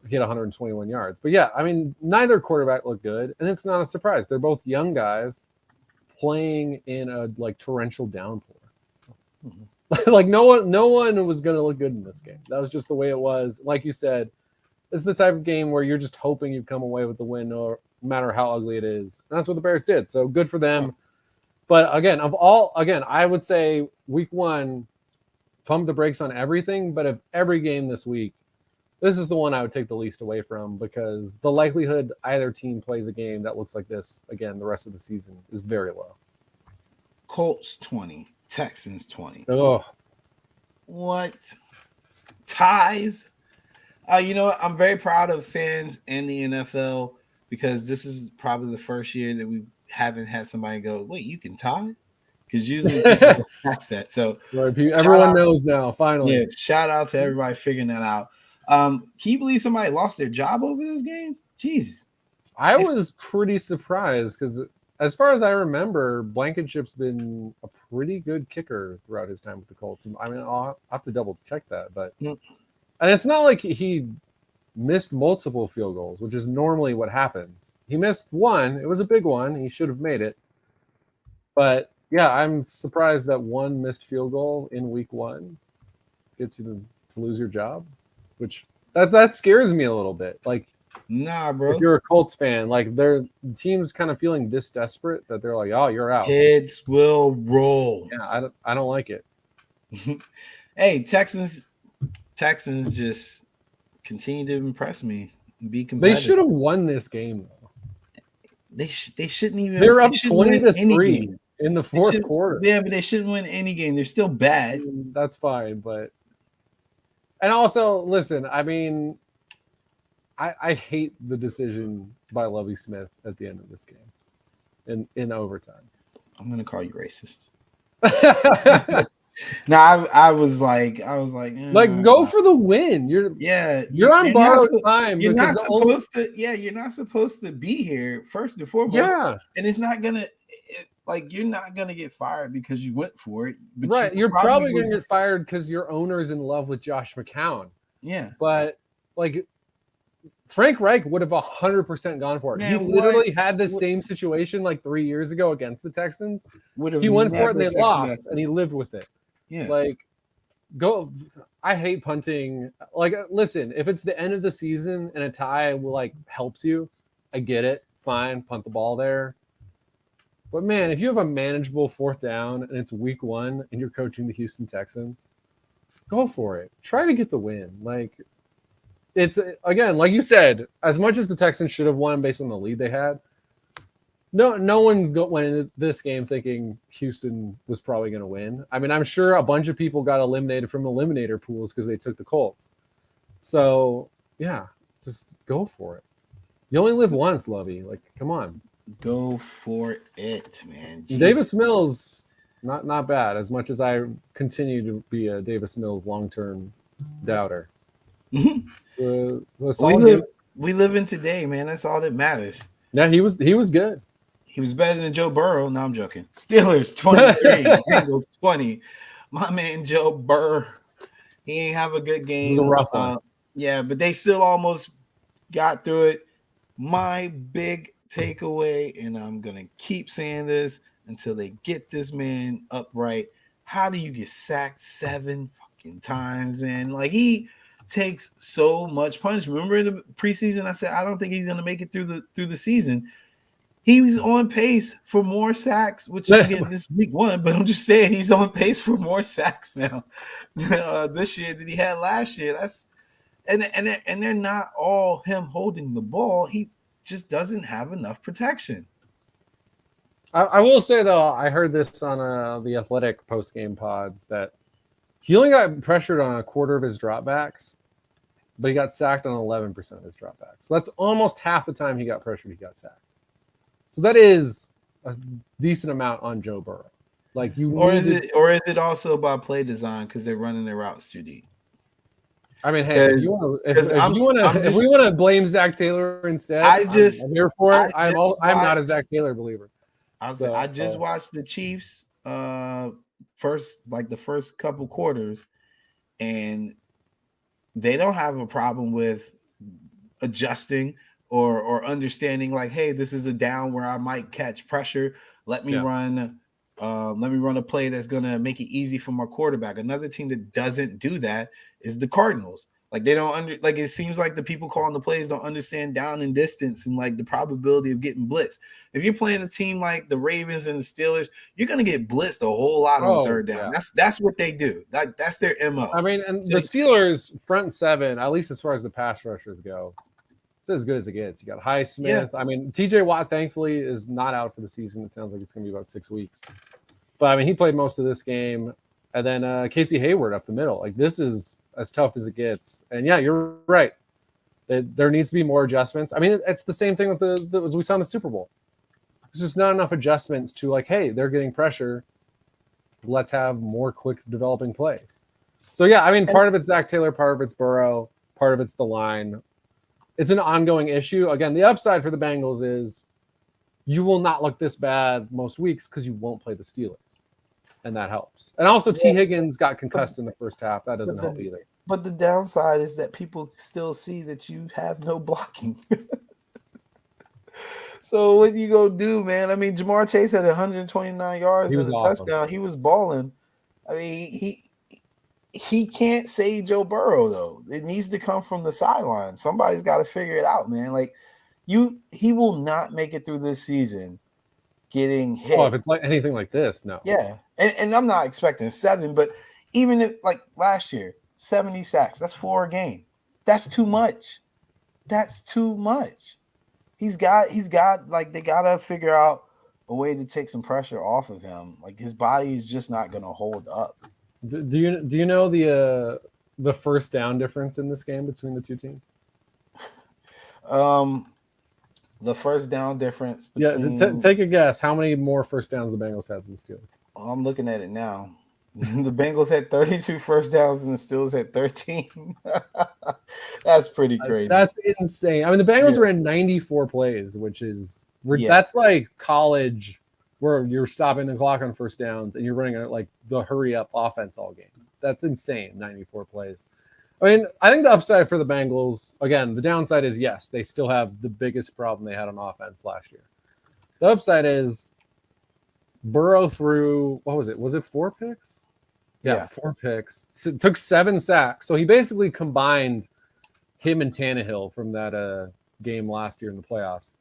He had 121 yards. But yeah, I mean, neither quarterback looked good, and it's not a surprise. They're both young guys playing in a like torrential downpour. Like no one was going to look good in this game. That was just the way it was. Like you said, it's the type of game where you're just hoping you come away with the win, no matter how ugly it is. And that's what the Bears did. So good for them. But again, I would say week 1, pump the brakes on everything. But if every game this week, this is the one I would take the least away from, because the likelihood either team plays a game that looks like this again the rest of the season is very low. Colts 20, Texans 20. Oh, what? Ties? You know what? I'm very proud of fans in the NFL, because this is probably the first year that we haven't had somebody go, wait, you can tie? Because usually people ask that. So right, everyone knows now, finally. Yeah, shout out to everybody figuring that out. Can you believe somebody lost their job over this game? Jesus. I was pretty surprised, because as far as I remember, Blankenship's been a pretty good kicker throughout his time with the Colts. I mean, I'll have to double check that, but and it's not like he missed multiple field goals, which is normally what happens. He missed one. It was a big one. He should have made it. But yeah, I'm surprised that one missed field goal in week 1 gets you to lose your job, which that scares me a little bit. Like, nah, bro. If you're a Colts fan, like the team's kind of feeling this desperate that they're like, oh, you're out. Heads will roll. Yeah, I don't like it. Hey, Texans just continue to impress me. Be competitive. They should have won this game though. They shouldn't even. They're up 20-3 in the fourth quarter. Yeah, but they shouldn't win any game. They're still bad. That's fine, but and also listen. I mean, I hate the decision by Lovie Smith at the end of this game, in overtime. I'm gonna call you racist. No, I was like, go for the win. You're on borrowed time. You're not supposed to. Yeah, you're not supposed to be here first and foremost. Yeah, and it's not gonna. You're not gonna get fired because you went for it. But right, you're probably gonna get fired because your owner's in love with Josh McCown. Yeah, but like Frank Reich would have 100% gone for it. Man, he literally had the same situation like 3 years ago against the Texans. He went for it and they lost, and he lived with it. Yeah, like go. I hate punting. Like, listen, if it's the end of the season and a tie will helps you, I get it. Fine, punt the ball there. But man, if you have a manageable 4th down and it's week 1 and you're coaching the Houston Texans, go for it. Try to get the win. Like, it's again, like you said, as much as the Texans should have won based on the lead they had, no one went into this game thinking Houston was probably going to win. I mean, I'm sure a bunch of people got eliminated from eliminator pools because they took the Colts. So yeah, just go for it. You only live once, Lovey. Like, come on. Go for it, man. Jeez. Davis Mills, not bad. As much as I continue to be a Davis Mills long-term doubter. So, we live in today, man. That's all that matters. Yeah, he was good. He was better than Joe Burrow. No, I'm joking. Steelers 23, Bengals 20. My man Joe Burrow, he ain't have a good game. This is a rough one. Yeah, but they still almost got through it. My big takeaway, and I'm gonna keep saying this until they get this man upright. How do you get sacked 7 fucking times, man? Like, he takes so much punishment. Remember in the preseason, I said I don't think he's gonna make it through the season. He was on pace for more sacks, which again this week 1, but I'm just saying he's on pace for more sacks now this year than he had last year. That's and they're not all him holding the ball. He just doesn't have enough protection. I will say though, I heard this on the Athletic post-game pods that he only got pressured on a quarter of his dropbacks, but he got sacked on 11% of his dropbacks. So that's almost half the time he got pressured, he got sacked. So that is a decent amount on Joe Burrow. Like, or is it also about play design because they're running their routes too deep? I mean, hey, if we want to blame Zach Taylor instead, I'm here for it. I'm not a Zach Taylor believer. I just watched the Chiefs the first couple quarters, and they don't have a problem with adjusting or understanding like, hey, this is a down where I might catch pressure. Let me run a play that's gonna make it easy for my quarterback. Another team that doesn't do that is the Cardinals. Like they don't it seems like the people calling the plays don't understand down and distance and like the probability of getting blitzed. If you're playing a team like the Ravens and the Steelers, you're gonna get blitzed a whole lot on third down. Yeah. That's what they do. That's their MO. I mean, and the Steelers front seven, at least as far as the pass rushers go, it's as good as it gets. You got Highsmith. Yeah. I mean, TJ Watt thankfully is not out for the season. It sounds like it's gonna be about 6 weeks. But I mean, he played most of this game. And then Casey Hayward up the middle. Like this is as tough as it gets. And yeah, you're right. There needs to be more adjustments. I mean, it's the same thing with as we saw in the Super Bowl. There's just not enough adjustments to like, hey, they're getting pressure. Let's have more quick developing plays. So yeah, I mean, part of it's Zach Taylor, part of it's Burrow, part of it's the line. It's an ongoing issue. Again, the upside for the Bengals is you will not look this bad most weeks because you won't play the Steelers. And that helps. And also T. Higgins got concussed in the first half. That doesn't help either. But the downside is that people still see that you have no blocking. So what you go do, man? I mean, Jamar Chase had 129 yards and a touchdown. He was balling. I mean, he can't save Joe Burrow, though. It needs to come from the sideline. Somebody's got to figure it out, man. Like, he will not make it through this season getting hit. Oh, if it's like anything like this, no. Yeah. And I'm not expecting 7, but even if like last year, 70 sacks, that's 4 a game. That's too much. That's too much. He's got like they gotta figure out a way to take some pressure off of him. Like his body is just not gonna hold up. Do you know the first down difference in this game between the two teams? The first down difference between... take a guess. How many more first downs the Bengals had than the Steelers? I'm looking at it now. The Bengals had 32 first downs and the Steelers had 13. That's pretty crazy. That's insane. I mean, the Bengals were in 94 plays, which is that's like college where you're stopping the clock on first downs and you're running like the hurry up offense all game. That's insane. 94 plays. I mean, I think the upside for the Bengals, again, the downside is, yes, they still have the biggest problem they had on offense last year. The upside is Burrow threw, what was it? Was it 4 picks? Yeah. 4 picks. It took 7 sacks. So he basically combined him and Tannehill from that game last year in the playoffs.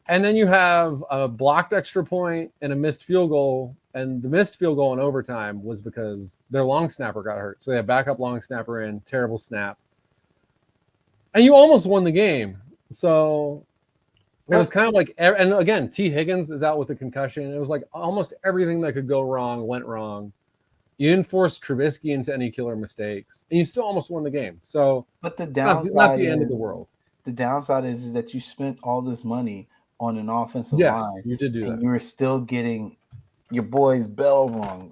And then you have a blocked extra point and a missed field goal. And the missed field goal in overtime was because their long snapper got hurt. So they have backup long snapper in, terrible snap. And you almost won the game. So it was kind of like, and again, T. Higgins is out with a concussion. It was like almost everything that could go wrong went wrong. You didn't force Trubisky into any killer mistakes. And you still almost won the game. So but the downside not the end of the world. The downside is that you spent all this money on an offensive line. You did do that. You were still getting your boy's bell wrong.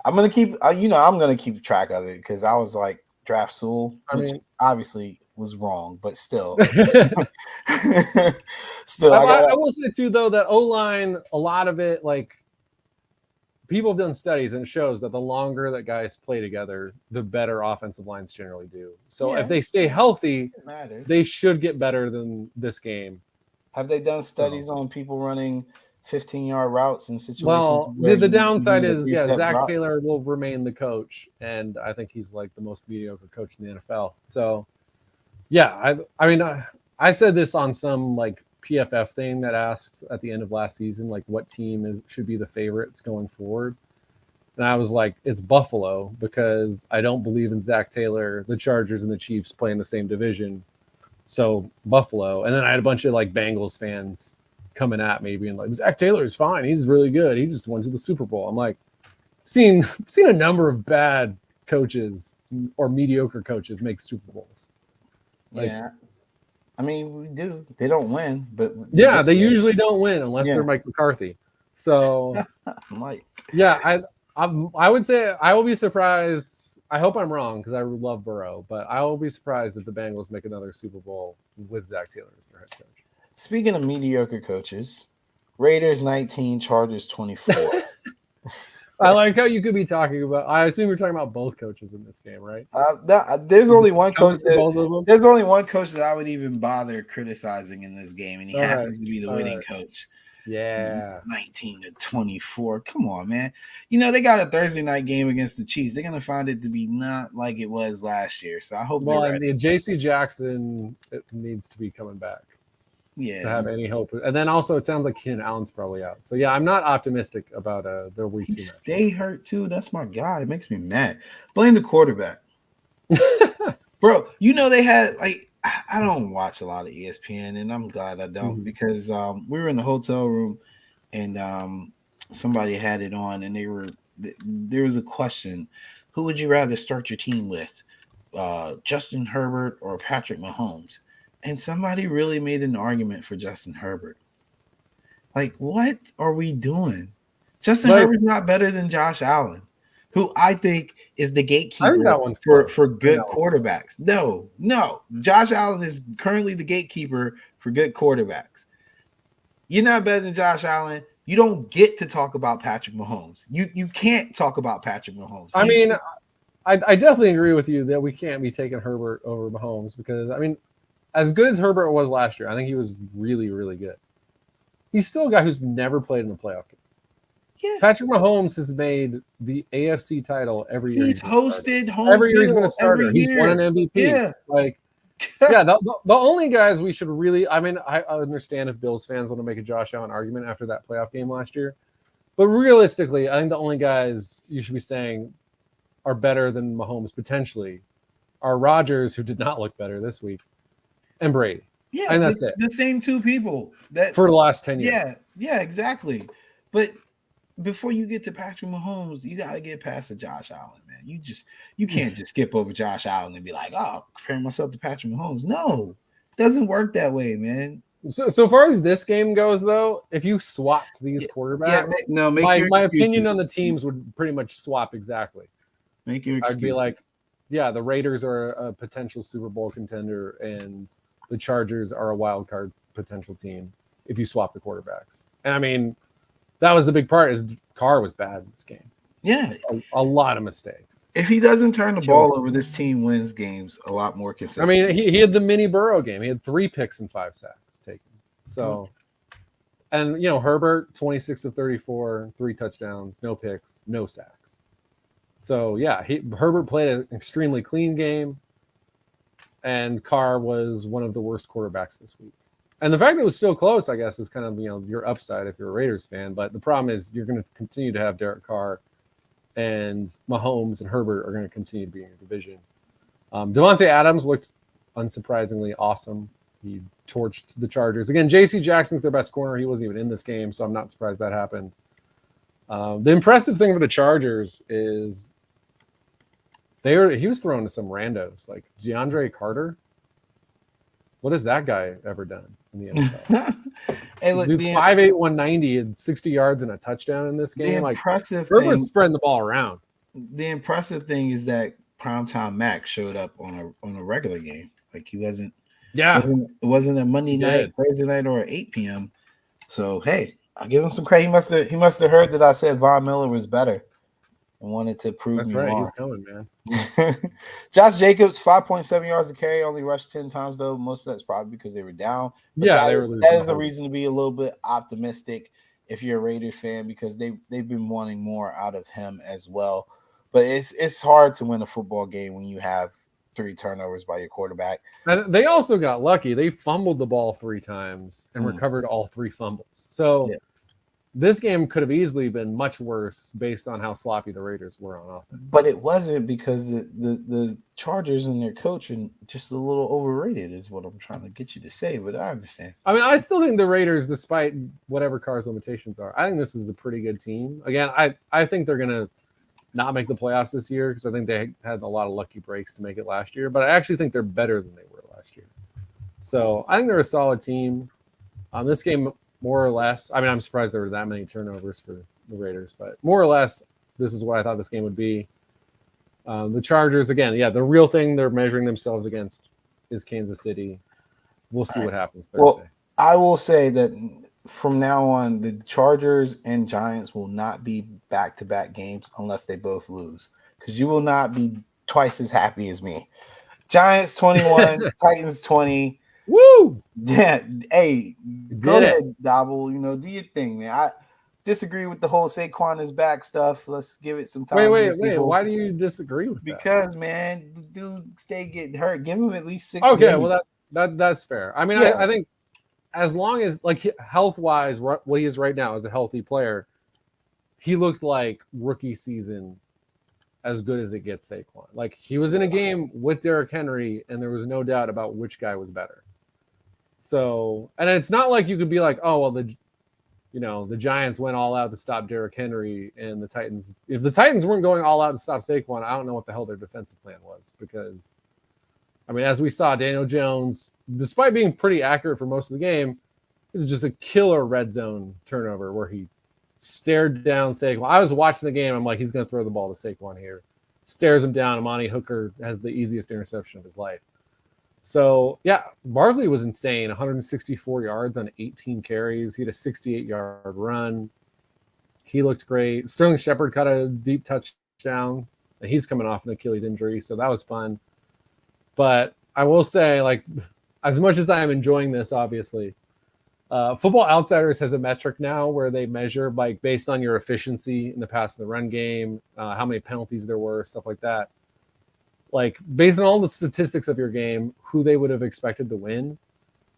I'm gonna keep track of it because I was like draft Sewell, which obviously was wrong, but still. I will say too though that O-line, a lot of it, like people have done studies and it shows that the longer that guys play together, the better offensive lines generally do. So if they stay healthy, they should get better than this game. Have they done studies on people running 15-yard routes in situations? Well, the downside is, Zach Taylor will remain the coach, and I think he's like the most mediocre coach in the NFL. So, yeah, I said this on some like PFF thing that asked at the end of last season, like what team should be the favorites going forward. And I was like, it's Buffalo because I don't believe in Zach Taylor. The Chargers and the Chiefs play in the same division. So Buffalo. And then I had a bunch of like Bengals fans coming at me being like, Zach Taylor is fine. He's really good. He just went to the Super Bowl. I'm like, seen a number of bad coaches or mediocre coaches make Super Bowls. Like, yeah. I mean, we do. They don't win, but they usually don't win unless they're Mike McCarthy. So Mike. Yeah, I would say I will be surprised. I hope I'm wrong because I love Burrow, but I will be surprised if the Bengals make another Super Bowl with Zach Taylor as their head coach. Speaking of mediocre coaches, Raiders 19, Chargers 24. I like how you could be talking about. I assume you're talking about both coaches in this game, right? There's only one coach. Both of them. There's only one coach that I would even bother criticizing in this game, and he All happens right. to be the All winning right. coach. Yeah. 19-24. Come on, man. You know they got a Thursday night game against the Chiefs. They're gonna find it to be not like it was last year. So I hope Well, they're and ready. the J.C. Jackson needs to be coming back Yeah. to have any hope. And then also, it sounds like Keenan Allen's probably out. So yeah, I'm not optimistic about their week 2 match. Stay hurt too. That's my guy. It makes me mad. Blame the quarterback. Bro, you know they had like I don't watch a lot of ESPN, and I'm glad I don't because we were in the hotel room and somebody had it on, and there was a question: who would you rather start your team with, Justin Herbert or Patrick Mahomes? And somebody really made an argument for Justin Herbert. Like, what are we doing? Justin Herbert's not better than Josh Allen, who I think is the gatekeeper for good quarterbacks. No. Josh Allen is currently the gatekeeper for good quarterbacks. You're not better than Josh Allen. You don't get to talk about Patrick Mahomes. You can't talk about Patrick Mahomes. I mean, I definitely agree with you that we can't be taking Herbert over Mahomes because, I mean, as good as Herbert was last year, I think he was really, really good. He's still a guy who's never played in a playoff game. Yeah. Patrick Mahomes has made the AFC title every year. He's hosted home every year. He's been a starter. He's won an MVP. Yeah. The only guys we should really. I mean, I understand if Bills fans want to make a Josh Allen argument after that playoff game last year, but realistically, I think the only guys you should be saying are better than Mahomes potentially are Rodgers, who did not look better this week, and Brady. Yeah, and that's it. The same two people that for the last 10 years. Yeah, exactly. But before you get to Patrick Mahomes, you got to get past the Josh Allen, man. You can't just skip over Josh Allen and be like, oh, comparing myself to Patrick Mahomes. No, it doesn't work that way, man. So far as this game goes, though, if you swapped these quarterbacks, my opinion on the teams would pretty much swap exactly. Make your excuse. I'd be like, yeah, the Raiders are a potential Super Bowl contender, and the Chargers are a wild card potential team if you swap the quarterbacks. And I mean, that was the big part is Carr was bad in this game. Yeah. A lot of mistakes. If he doesn't turn the ball over, this team wins games a lot more consistently. I mean, he had the mini Burrow game. He had 3 picks and 5 sacks taken. So, and, you know, Herbert, 26 of 34, 3 touchdowns, no picks, no sacks. So, yeah, Herbert played an extremely clean game, and Carr was one of the worst quarterbacks this week. And the fact that it was still close, I guess, is kind of, you know, your upside if you're a Raiders fan. But the problem is you're going to continue to have Derek Carr, and Mahomes and Herbert are going to continue to be in your division. Devontae Adams looked unsurprisingly awesome. He torched the Chargers. Again, J.C. Jackson's their best corner. He wasn't even in this game, so I'm not surprised that happened. The impressive thing for the Chargers is he was thrown to some randos, like DeAndre Carter. What has that guy ever done in the NFL? Hey, look, dude's 5'8", 190, and 60 yards and a touchdown in this game. Like, Herbert's spreading the ball around. The impressive thing is that Primetime Max showed up on a regular game. Like, he wasn't. Yeah, it wasn't a Monday night, Thursday night, or 8 p.m. So hey, I'll give him some credit. He must have heard that I said Von Miller was better and wanted to prove that's me right. wrong. He's coming, man. Josh Jacobs, 5.7 yards a carry, only rushed 10 times though. Most of that's probably because they were down. But that is the reason to be a little bit optimistic if you're a Raiders fan, because they've been wanting more out of him as well. But it's hard to win a football game when you have 3 turnovers by your quarterback. And they also got lucky. They fumbled the ball 3 times and recovered all 3 fumbles. So this game could have easily been much worse based on how sloppy the Raiders were on offense. But it wasn't, because the Chargers and their coach are just a little overrated is what I'm trying to get you to say, but I understand. I mean, I still think the Raiders, despite whatever Carr's limitations are, I think this is a pretty good team. Again, I think they're going to not make the playoffs this year because I think they had a lot of lucky breaks to make it last year, but I actually think they're better than they were last year. So I think they're a solid team. This game, more or less, I mean, I'm surprised there were that many turnovers for the Raiders, but more or less, this is what I thought this game would be. The Chargers, again, the real thing they're measuring themselves against is Kansas City. We'll see what happens Thursday. Well, I will say that from now on, the Chargers and Giants will not be back-to-back games unless they both lose, because you will not be twice as happy as me. Giants 21, Titans 20. Woo! Yeah, hey, go Did it. ahead, Dobble. Do your thing, man. I disagree with the whole Saquon is back stuff. Let's give it some time. Wait. Why do you disagree with that? Because, man, the dude stay getting hurt. Give him at least 6 Okay, games. well that's fair. I mean, Yeah. I think as long as like health-wise, what he is right now as a healthy player, he looked like rookie season as good as it gets Saquon. Like he was in a game with Derrick Henry, and there was no doubt about which guy was better. So, and it's not like you could be like, oh well, the Giants went all out to stop Derrick Henry, and the Titans. If the Titans weren't going all out to stop Saquon, I don't know what the hell their defensive plan was, because, I mean, as we saw, Daniel Jones, despite being pretty accurate for most of the game, this is just a killer red zone turnover where he stared down Saquon. I was watching the game. I'm like, he's going to throw the ball to Saquon here. Stares him down. Amani Hooker has the easiest interception of his life. So, yeah, Barkley was insane. 164 yards on 18 carries. He had a 68-yard run. He looked great. Sterling Shepard caught a deep touchdown. And he's coming off an Achilles injury, so that was fun. But I will say, like, as much as I am enjoying this, obviously, Football Outsiders has a metric now where they measure, like, based on your efficiency in the pass and the run game, how many penalties there were, stuff like that. Like, based on all the statistics of your game, who they would have expected to win.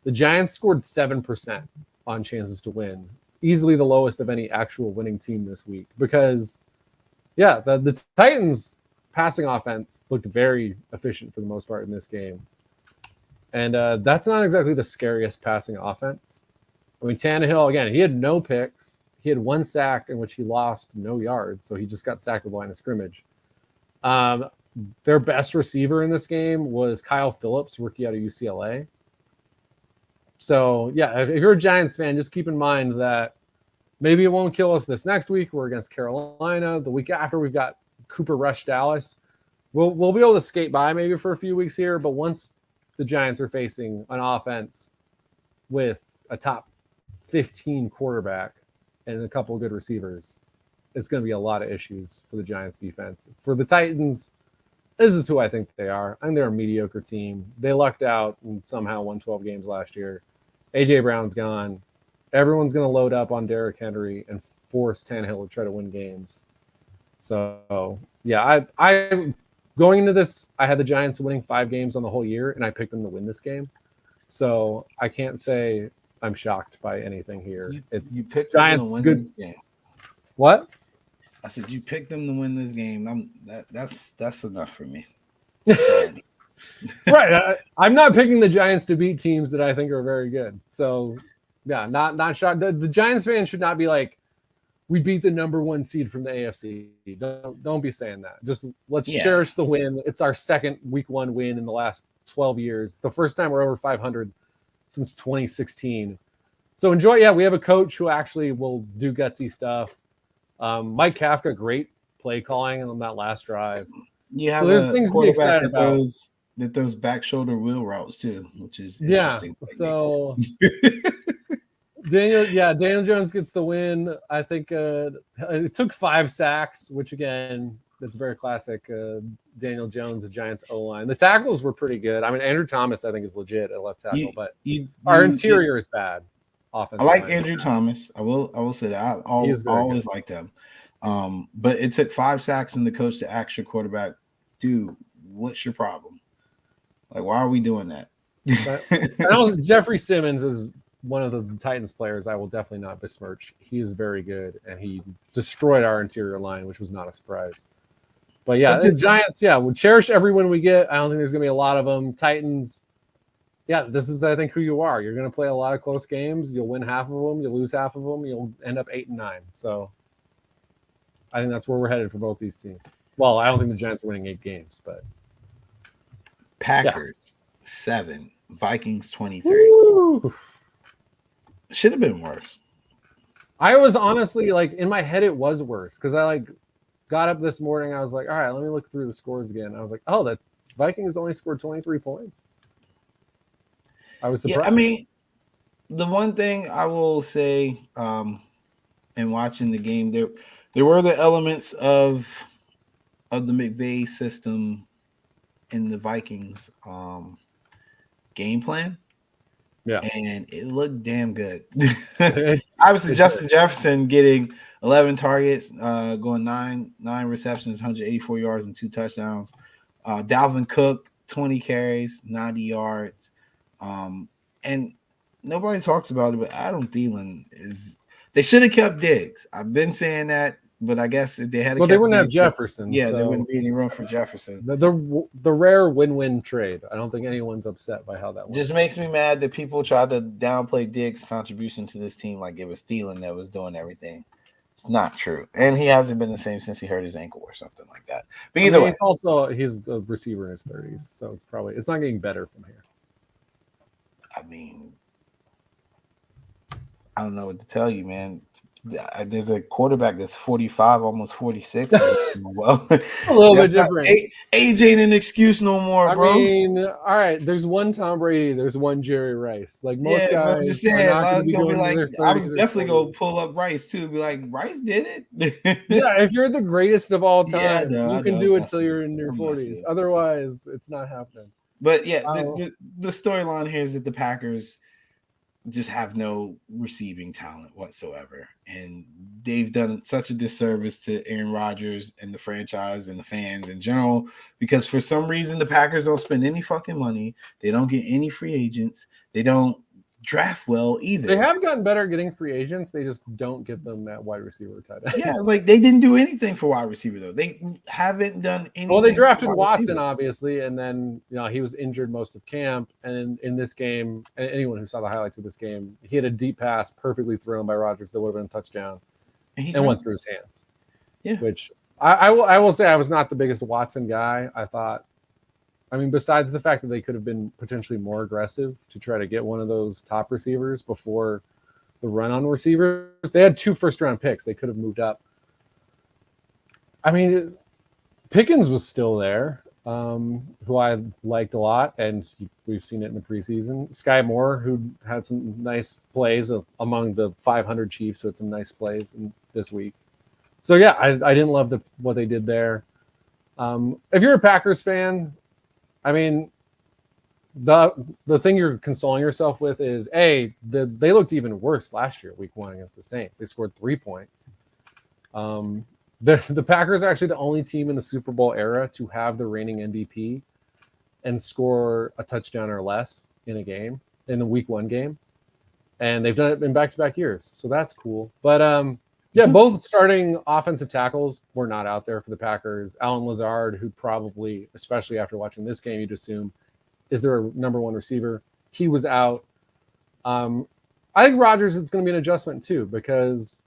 The Giants scored 7% on chances to win, easily the lowest of any actual winning team this week. Because, yeah, the Titans' passing offense looked very efficient for the most part in this game. And that's not exactly the scariest passing offense. I mean, Tannehill, again, he had no picks. He had 1 sack in which he lost no yards, so he just got sacked at the line of scrimmage. Their best receiver in this game was Kyle Phillips, rookie out of UCLA. So, yeah, if you're a Giants fan, just keep in mind that maybe it won't kill us this next week. We're against Carolina. The week after, we've got Cooper Rush Dallas. We'll be able to skate by maybe for a few weeks here, but once the Giants are facing an offense with a top 15 quarterback and a couple of good receivers, it's going to be a lot of issues for the Giants defense. For the Titans, this is who I think they are. I think they're a mediocre team. They lucked out and somehow won 12 games last year. A.J. Brown's gone. Everyone's going to load up on Derrick Henry and force Tannehill to try to win games. So, yeah, I going into this, I had the Giants winning 5 games on the whole year, and I picked them to win this game. So I can't say I'm shocked by anything here. You picked Giants them to win good. This game. What? I said you picked them to win this game. That's enough for me. Right. I'm not picking the Giants to beat teams that I think are very good. So, yeah, not shocked. The Giants fans should not be like, we beat the number 1 seed from the AFC. Don't be saying that. Just let's cherish the win. It's our second week 1 win in the last 12 years. It's the first time we're over 500 since 2016. So enjoy. Yeah, we have a coach who actually will do gutsy stuff. Mike Kafka, great play calling on that last drive. Yeah, so there's things to be excited about. That those back shoulder wheel routes too, which is interesting. So Daniel Jones gets the win. I think it took 5 sacks, which again, that's very classic. Daniel Jones, the Giants O-line. The tackles were pretty good. I mean, Andrew Thomas, I think, is legit at left tackle, but our interior is bad. I like Andrew Thomas. I will say that. I always like them. But it took 5 sacks and the coach to ask your quarterback, dude, what's your problem? Like, why are we doing that? Jeffrey Simmons is one of the Titans players I will definitely not besmirch. He is very good, and he destroyed our interior line, which was not a surprise. But yeah, the Giants, we'll cherish every win we get. I don't think there's going to be a lot of them. Titans, this is, I think, who you are. You're going to play a lot of close games. You'll win half of them. You'll lose half of them. You'll end up 8-9. So I think that's where we're headed for both these teams. Well, I don't think the Giants are winning 8 games, but Packers 7, Vikings 23. Woo! Should have been worse. I was honestly like, in my head, it was worse because I got up this morning. I was like, all right, let me look through the scores again. I was like, oh, the Vikings only scored 23 points. I was surprised. Yeah, I mean, the one thing I will say, in watching the game, there were the elements of the McVay system in the Vikings game plan. Yeah. And it looked damn good. It Obviously, Justin did. Jefferson getting 11 targets, going nine receptions, 184 yards, and 2 touchdowns. Dalvin Cook, 20 carries, 90 yards. And nobody talks about it, but Adam Thielen is. They should have kept Diggs. I've been saying that, but I guess if they had Well, kept they wouldn't have Diggs, Jefferson. yeah, so there wouldn't be any room for Jefferson. the rare win-win trade. I don't think anyone's upset by how that went. Just makes me mad that people try to downplay Diggs' contribution to this team like it was Thielen that was doing everything. It's not true, and he hasn't been the same since he hurt his ankle or something like that. But either way, he's the receiver in his 30s, so it's not getting better from here. I mean, I don't know what to tell you, man. There's a quarterback that's 45, almost 46. Well, a little bit different. Age ain't an excuse no more, bro. I mean, all right. There's one Tom Brady. There's one Jerry Rice. Like most guys, I'm just saying, are not I was gonna be like, I was definitely 40s. gonna pull up Rice too. Be like, Rice did it. Yeah, if you're the greatest of all time, you can do it till you're in your 40s. Otherwise, it's not happening. But yeah, the storyline here is that the Packers just have no receiving talent whatsoever, and they've done such a disservice to Aaron Rodgers and the franchise and the fans in general, because for some reason the Packers don't spend any fucking money. They don't get any free agents. They don't draft well either. They have gotten better at getting free agents. They just don't get them at wide receiver tight end. Yeah, like they didn't do anything for wide receiver though. They haven't done anything. Well, they drafted Watson obviously, and then he was injured most of camp. And in this game, anyone who saw the highlights of this game, he had a deep pass perfectly thrown by Rodgers that would have been a touchdown, and went through his hands. Yeah, which I will say I was not the biggest Watson guy. I mean, besides the fact that they could have been potentially more aggressive to try to get one of those top receivers before the run on receivers, they had 2 first-round picks. They could have moved up. I mean, Pickens was still there, who I liked a lot, and we've seen it in the preseason. Sky Moore, who had some nice plays among the 500 Chiefs, who had some nice plays this week. So, yeah, I didn't love what they did there. If you're a Packers fan, I mean, the thing you're consoling yourself with is they looked even worse last year, week 1 against the Saints. They scored 3 points. The Packers are actually the only team in the Super Bowl era to have the reigning MVP and score a touchdown or less in a game, in the week 1 game. And they've done it in back-to-back years. So that's cool. But both starting offensive tackles were not out there for the Packers. Alan Lazard, who probably, especially after watching this game, you'd assume is their number 1 receiver. He was out. I think Rodgers, it's going to be an adjustment too, because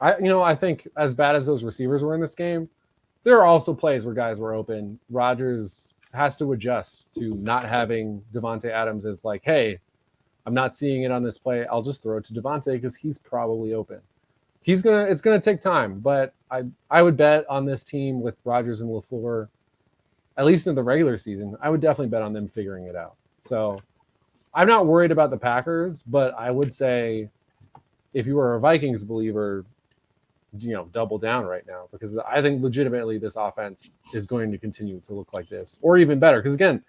I think as bad as those receivers were in this game, there are also plays where guys were open. Rodgers has to adjust to not having Devontae Adams as like, hey, I'm not seeing it on this play. I'll just throw it to Devontae because he's probably open. It's gonna take time, but I would bet on this team with Rodgers and LaFleur, at least in the regular season. I would definitely bet on them figuring it out. So I'm not worried about the Packers, but I would say if you are a Vikings believer, double down right now, because I think legitimately this offense is going to continue to look like this, or even better. Because again,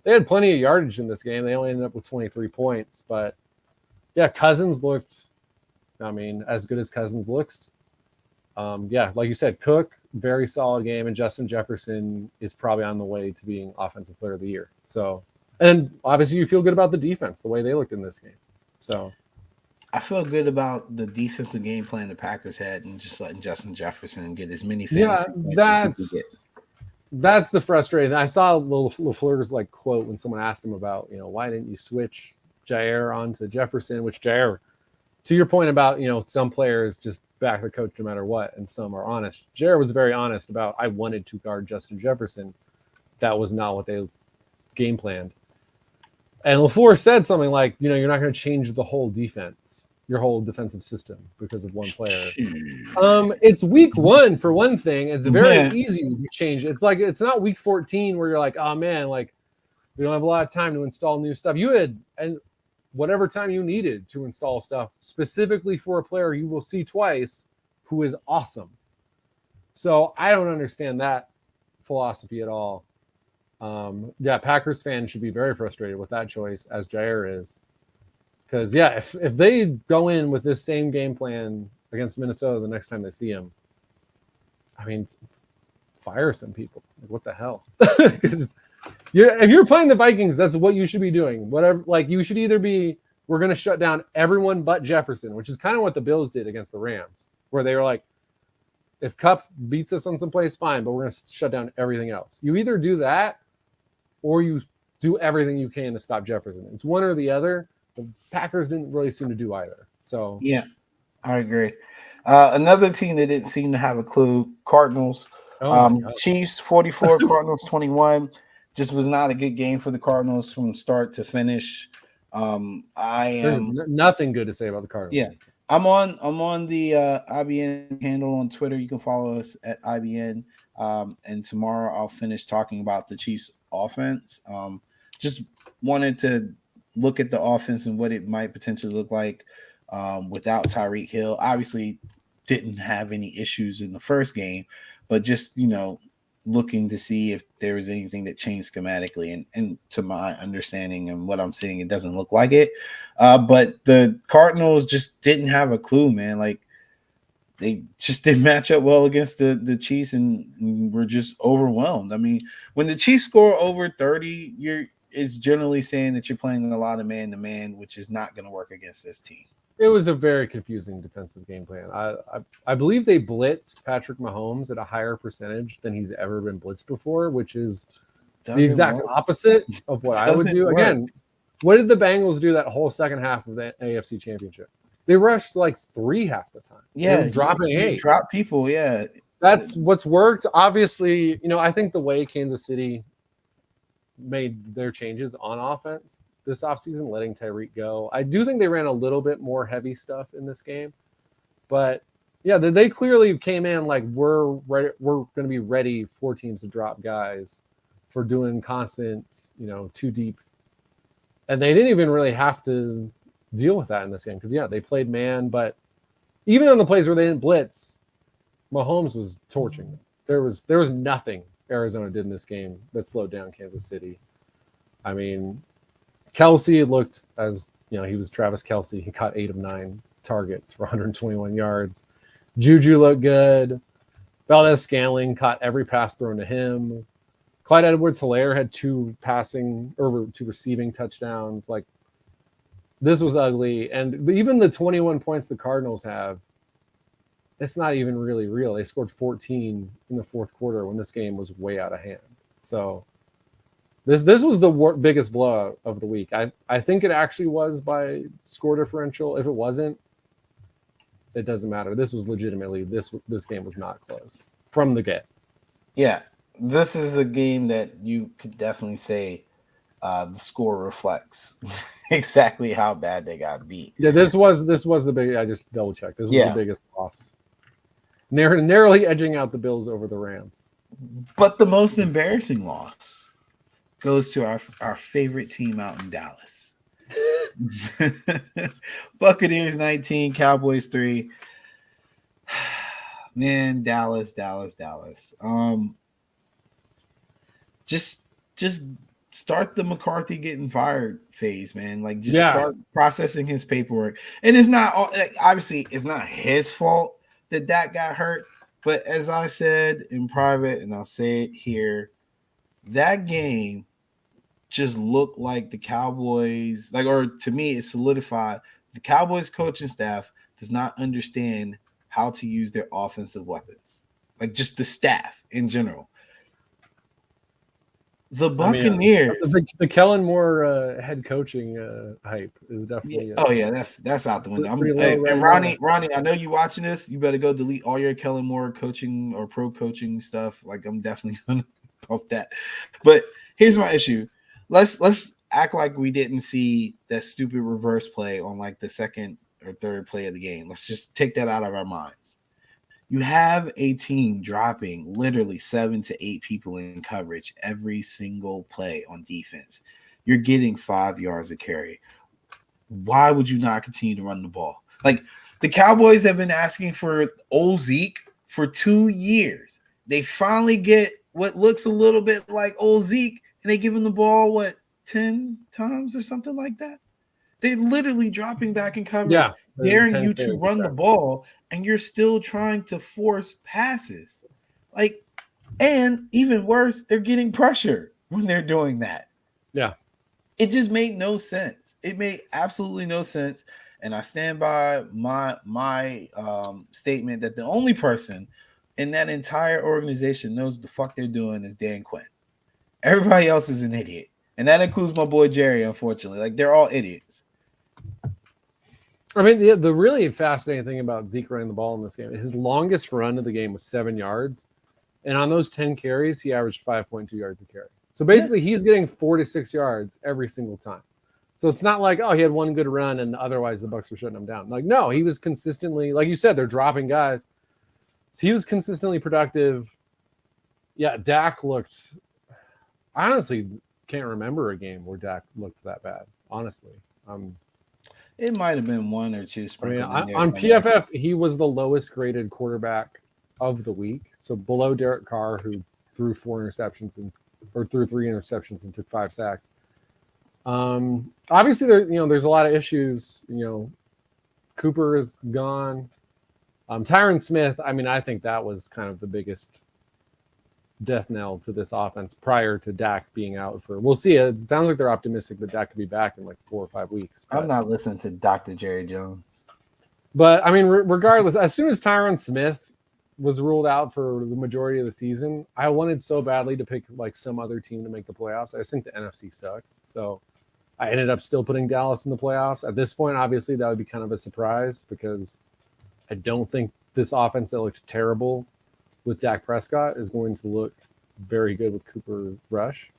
they had plenty of yardage in this game. They only ended up with 23 points. But, yeah, Cousins looked, as good as Cousins looks. Like you said, Cook, very solid game. And Justin Jefferson is probably on the way to being Offensive Player of the Year. So, and obviously you feel good about the defense, the way they looked in this game. So I feel good about the defensive game plan the Packers had and just letting Justin Jefferson get as many fantasy points as he gets. That's the frustrating. I saw LaFleur's quote when someone asked him about, why didn't you switch Jair onto Jefferson, which Jair, to your point about, some players just back the coach no matter what, and some are honest. Jair was very honest about, I wanted to guard Justin Jefferson. That was not what they game planned. And LaFleur said something like, you're not going to change the whole defense, your whole defensive system because of one player. It's week 1 for one thing. It's very easy to change. It's not week 14 where you're like, oh man, we don't have a lot of time to install new stuff. And whatever time you needed to install stuff specifically for a player you will see twice who is awesome. So I don't understand that philosophy at all. Packers fans should be very frustrated with that choice, as Jair is. Because, if they go in with this same game plan against Minnesota the next time they see him, I mean, fire some people. Like, what the hell? Because if you're playing the Vikings, that's what you should be doing. Whatever, like, you should either be, we're going to shut down everyone but Jefferson, which is kind of what the Bills did against the Rams, where they were like, if Kupp beats us on some plays, fine, but we're going to shut down everything else. You either do that or you do everything you can to stop Jefferson. It's one or the other. The Packers didn't really seem to do either. So yeah, I agree. Another team that didn't seem to have a clue, Cardinals. Chiefs 44, Cardinals 21. Just was not a good game for the Cardinals from start to finish. There's nothing good to say about the Cardinals. Yeah. I'm on the IBN handle on Twitter. You can follow us at IBN. And tomorrow I'll finish talking about the Chiefs offense. Just wanted to look at the offense and what it might potentially look like without Tyreek Hill. Obviously didn't have any issues in the first game, but just, looking to see if there was anything that changed schematically. And to my understanding and what I'm seeing, it doesn't look like it. But the Cardinals just didn't have a clue, man. Like, they just didn't match up well against the Chiefs and were just overwhelmed. I mean, when the Chiefs score over 30, it's generally saying that you're playing a lot of man-to-man, which is not going to work against this team. It was a very confusing defensive game plan. I believe they blitzed Patrick Mahomes at a higher percentage than he's ever been blitzed before, which is the exact opposite of what I would do. Work. Again, what did the Bengals do that whole second half of the AFC Championship? They rushed like 3 half the time. Yeah, dropping 8. Drop people, yeah. That's what's worked. Obviously, I think the way Kansas City made their changes on offense this offseason, letting Tyreek go, I do think they ran a little bit more heavy stuff in this game. But they clearly came in like we're going to be ready for teams to drop guys for doing constant, too deep. And they didn't even really have to deal with that in this game because they played man, but even on the plays where they didn't blitz, Mahomes was torching them. There was nothing Arizona did in this game that slowed down Kansas City. I mean, Kelsey looked as he was Travis Kelsey. He caught 8 of 9 targets for 121 yards. Juju looked good. Valdez-Scantling caught every pass thrown to him. Clyde Edwards-Helaire had 2 receiving touchdowns. Like, this was ugly. And even the 21 points the Cardinals have, it's not even really real. They scored 14 in the fourth quarter when this game was way out of hand. So this was the biggest blowout of the week. I think it actually was by score differential. If it wasn't, it doesn't matter. This was legitimately, this game was not close from the get. Yeah, this is a game that you could definitely say the score reflects exactly how bad they got beat. Yeah, this was the big. I just double checked. This was the biggest loss, narrowly edging out the Bills over the Rams. But the most embarrassing loss goes to our favorite team out in Dallas. Buccaneers 19, Cowboys 3. Man, Dallas. Just start the McCarthy getting fired phase, man. Like, just start processing his paperwork. And it's not obviously it's not his fault that got hurt. But as I said in private, and I'll say it here, that game just looked like the Cowboys, or to me, it solidified the Cowboys coaching staff does not understand how to use their offensive weapons. Like, just the staff in general. The Buccaneers, the Kellen Moore head coaching hype is definitely. That's out the window. And Ronnie, I know you watching this. You better go delete all your Kellen Moore coaching or pro coaching stuff. Like, I'm definitely gonna pump that. But here's my issue. Let's act like we didn't see that stupid reverse play on like the second or third play of the game. Let's just take that out of our minds. You have a team dropping literally 7 to 8 people in coverage every single play on defense. You're getting 5 yards a carry. why would you not continue to run the ball? Like, the Cowboys have been asking for old Zeke for 2 years. They finally get what looks a little bit like old Zeke, and they give him the ball, 10 times or something like that? They're literally dropping back in coverage, daring you to run the ball, and you're still trying to force passes. Like, and even worse, they're getting pressure when they're doing that. Yeah. It just made no sense. It made absolutely no sense. And I stand by my statement that the only person in that entire organization knows what the fuck they're doing is Dan Quinn. Everybody else is an idiot. And that includes my boy Jerry, unfortunately. Like, they're all idiots. I mean, the really fascinating thing about Zeke running the ball in this game, his longest run of the game was 7 yards. And on those 10 carries, he averaged 5.2 yards a carry. So basically, he's getting 4 to 6 yards every single time. So it's not like, oh, he had one good run and otherwise the Bucs were shutting him down. Like, no, he was consistently, like you said, they're dropping guys. So he was consistently productive. Yeah, Dak looked, I honestly can't remember a game where Dak looked that bad, honestly. It might have been 1 or 2 sprinkled in there. On PFF, he was the lowest graded quarterback of the week. So below Derek Carr, who threw 3 interceptions and took 5 sacks. Obviously, there's a lot of issues. Cooper is gone. Tyron Smith, I mean, I think that was kind of the biggest death knell to this offense prior to Dak being out for. We'll see. It sounds like they're optimistic that Dak could be back in like 4 or 5 weeks. I'm not listening to Dr. Jerry Jones. But I mean, regardless, as soon as Tyron Smith was ruled out for the majority of the season, I wanted so badly to pick like some other team to make the playoffs. I just think the NFC sucks. So I ended up still putting Dallas in the playoffs. At this point, obviously, that would be kind of a surprise because I don't think this offense that looked terrible with Dak Prescott is going to look very good with Cooper Rush.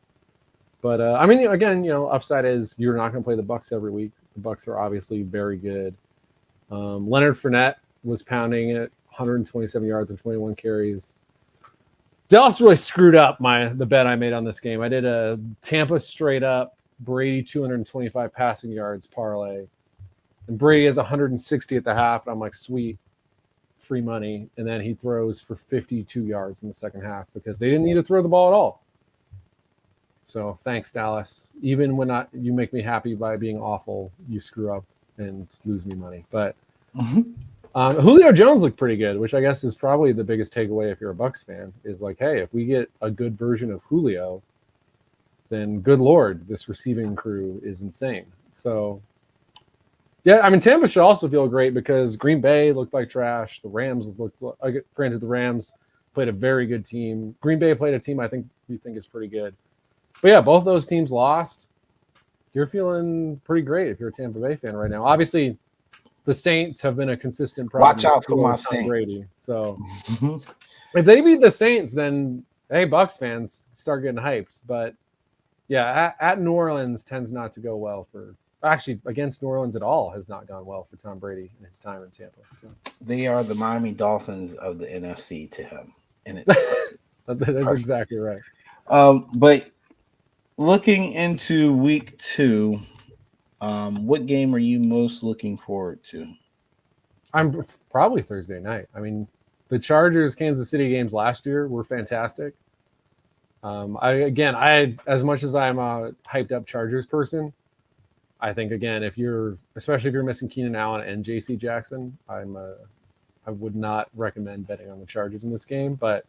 But, I mean, again, upside is you're not going to play the Bucs every week. The Bucs are obviously very good. Leonard Fournette was pounding it, 127 yards and 21 carries. Dallas really screwed up the bet I made on this game. I did a Tampa straight up Brady 225 passing yards parlay. And Brady has 160 at the half. And I'm like, sweet, free money. And then he throws for 52 yards in the second half because they didn't need to throw the ball at all. So thanks, Dallas. Even when you make me happy by being awful, you screw up and lose me money. But Julio Jones looked pretty good, which I guess is probably the biggest takeaway if you're a Bucs fan, is like, hey, if we get a good version of Julio, then good Lord, this receiving crew is insane. So, yeah, I mean, Tampa should also feel great because Green Bay looked like trash. The Rams granted, the Rams played a very good team. Green Bay played a team I think we think is pretty good. But yeah, both those teams lost. You're feeling pretty great if you're a Tampa Bay fan right now. Obviously, the Saints have been a consistent problem. Watch out for my Saints. Brady. So if they beat the Saints, then hey, Bucs fans start getting hyped. But yeah, at New Orleans tends not to go well for. Actually, against New Orleans at all has not gone well for Tom Brady in his time in Tampa. So. They are the Miami Dolphins of the NFC to him, and that's exactly right. But looking into week 2, what game are you most looking forward to? I'm probably Thursday night. I mean, the Chargers Kansas City games last year were fantastic. I as much as I'm a hyped up Chargers person, I think again, especially if you're missing Keenan Allen and J.C. Jackson, I would not recommend betting on the Chargers in this game. But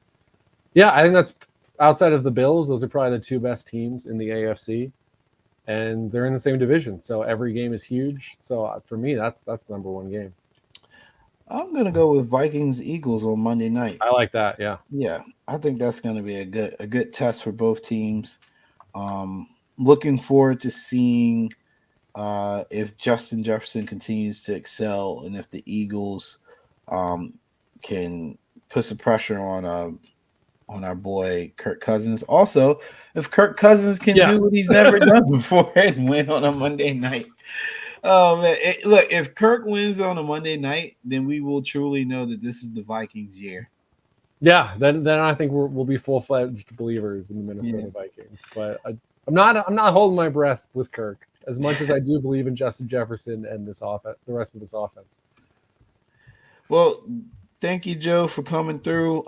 yeah, I think that's outside of the Bills. Those are probably the 2 best teams in the AFC, and they're in the same division. So every game is huge. So for me, that's the number 1 game. I'm gonna go with Vikings Eagles on Monday night. I like that. Yeah. Yeah, I think that's gonna be a good test for both teams. Looking forward to seeing if Justin Jefferson continues to excel and if the Eagles can put some pressure on our boy Kirk Cousins. Also, if Kirk Cousins can do what he's never done before and win on a Monday night. Look, if Kirk wins on a Monday night, then we will truly know that this is the Vikings year. Yeah, then I think we'll be full-fledged believers in the Minnesota Vikings. But I'm not holding my breath with Kirk. as much as I do believe in Justin Jefferson and this offense, the rest of this offense. Well, thank you, Joe, for coming through.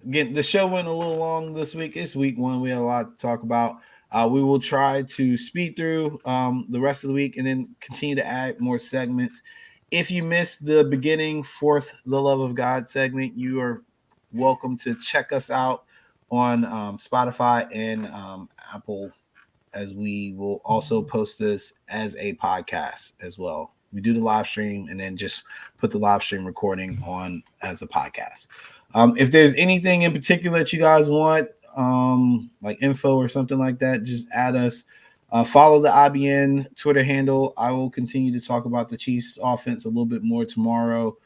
Again, the show went a little long this week. It's week 1. We had a lot to talk about. We will try to speed through the rest of the week and then continue to add more segments. If you missed the beginning, fourth, the Love of God segment, you are welcome to check us out on Spotify and Apple, as we will also post this as a podcast as well. We do the live stream and then just put the live stream recording on as a podcast. If there's anything in particular that you guys want, like info or something like that, just add us. Follow the IBN Twitter handle. I will continue to talk about the Chiefs offense a little bit more tomorrow.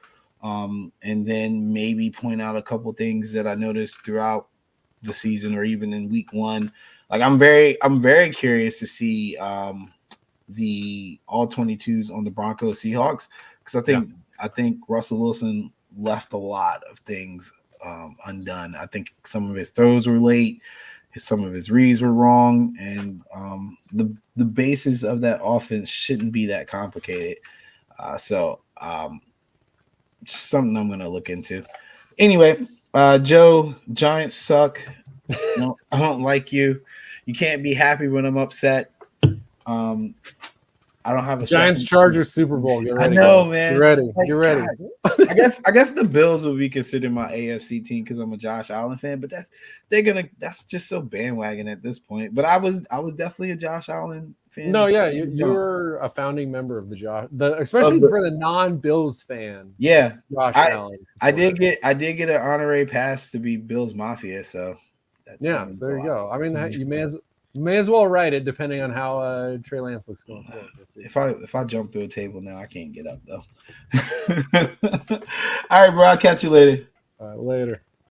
And then maybe point out a couple things that I noticed throughout the season or even in week 1. Like I'm very curious to see the all 22s on the Broncos Seahawks, because I think Russell Wilson left a lot of things undone. I think some of his throws were late. Some of his reads were wrong, and the basis of that offense shouldn't be that complicated. So just something I'm going to look into. Anyway, Joe, Giants suck. No, I don't like you. You can't be happy when I'm upset. I don't have a Giants Chargers Super Bowl. Get ready, I know, man. Get ready. Like, Get ready. God, I guess the Bills will be considered my AFC team because I'm a Josh Allen fan, but that's just so bandwagon at this point. But I was definitely a Josh Allen fan. No, yeah, you're a founding member of especially for the non-Bills fan. Yeah, Josh Allen. I did get an honorary pass to be Bills Mafia, so there you go. I mean, you may as well write it, depending on how Trey Lance looks going forward. If I jump through a table now, I can't get up though. All right, bro. I'll catch you later. All right, later.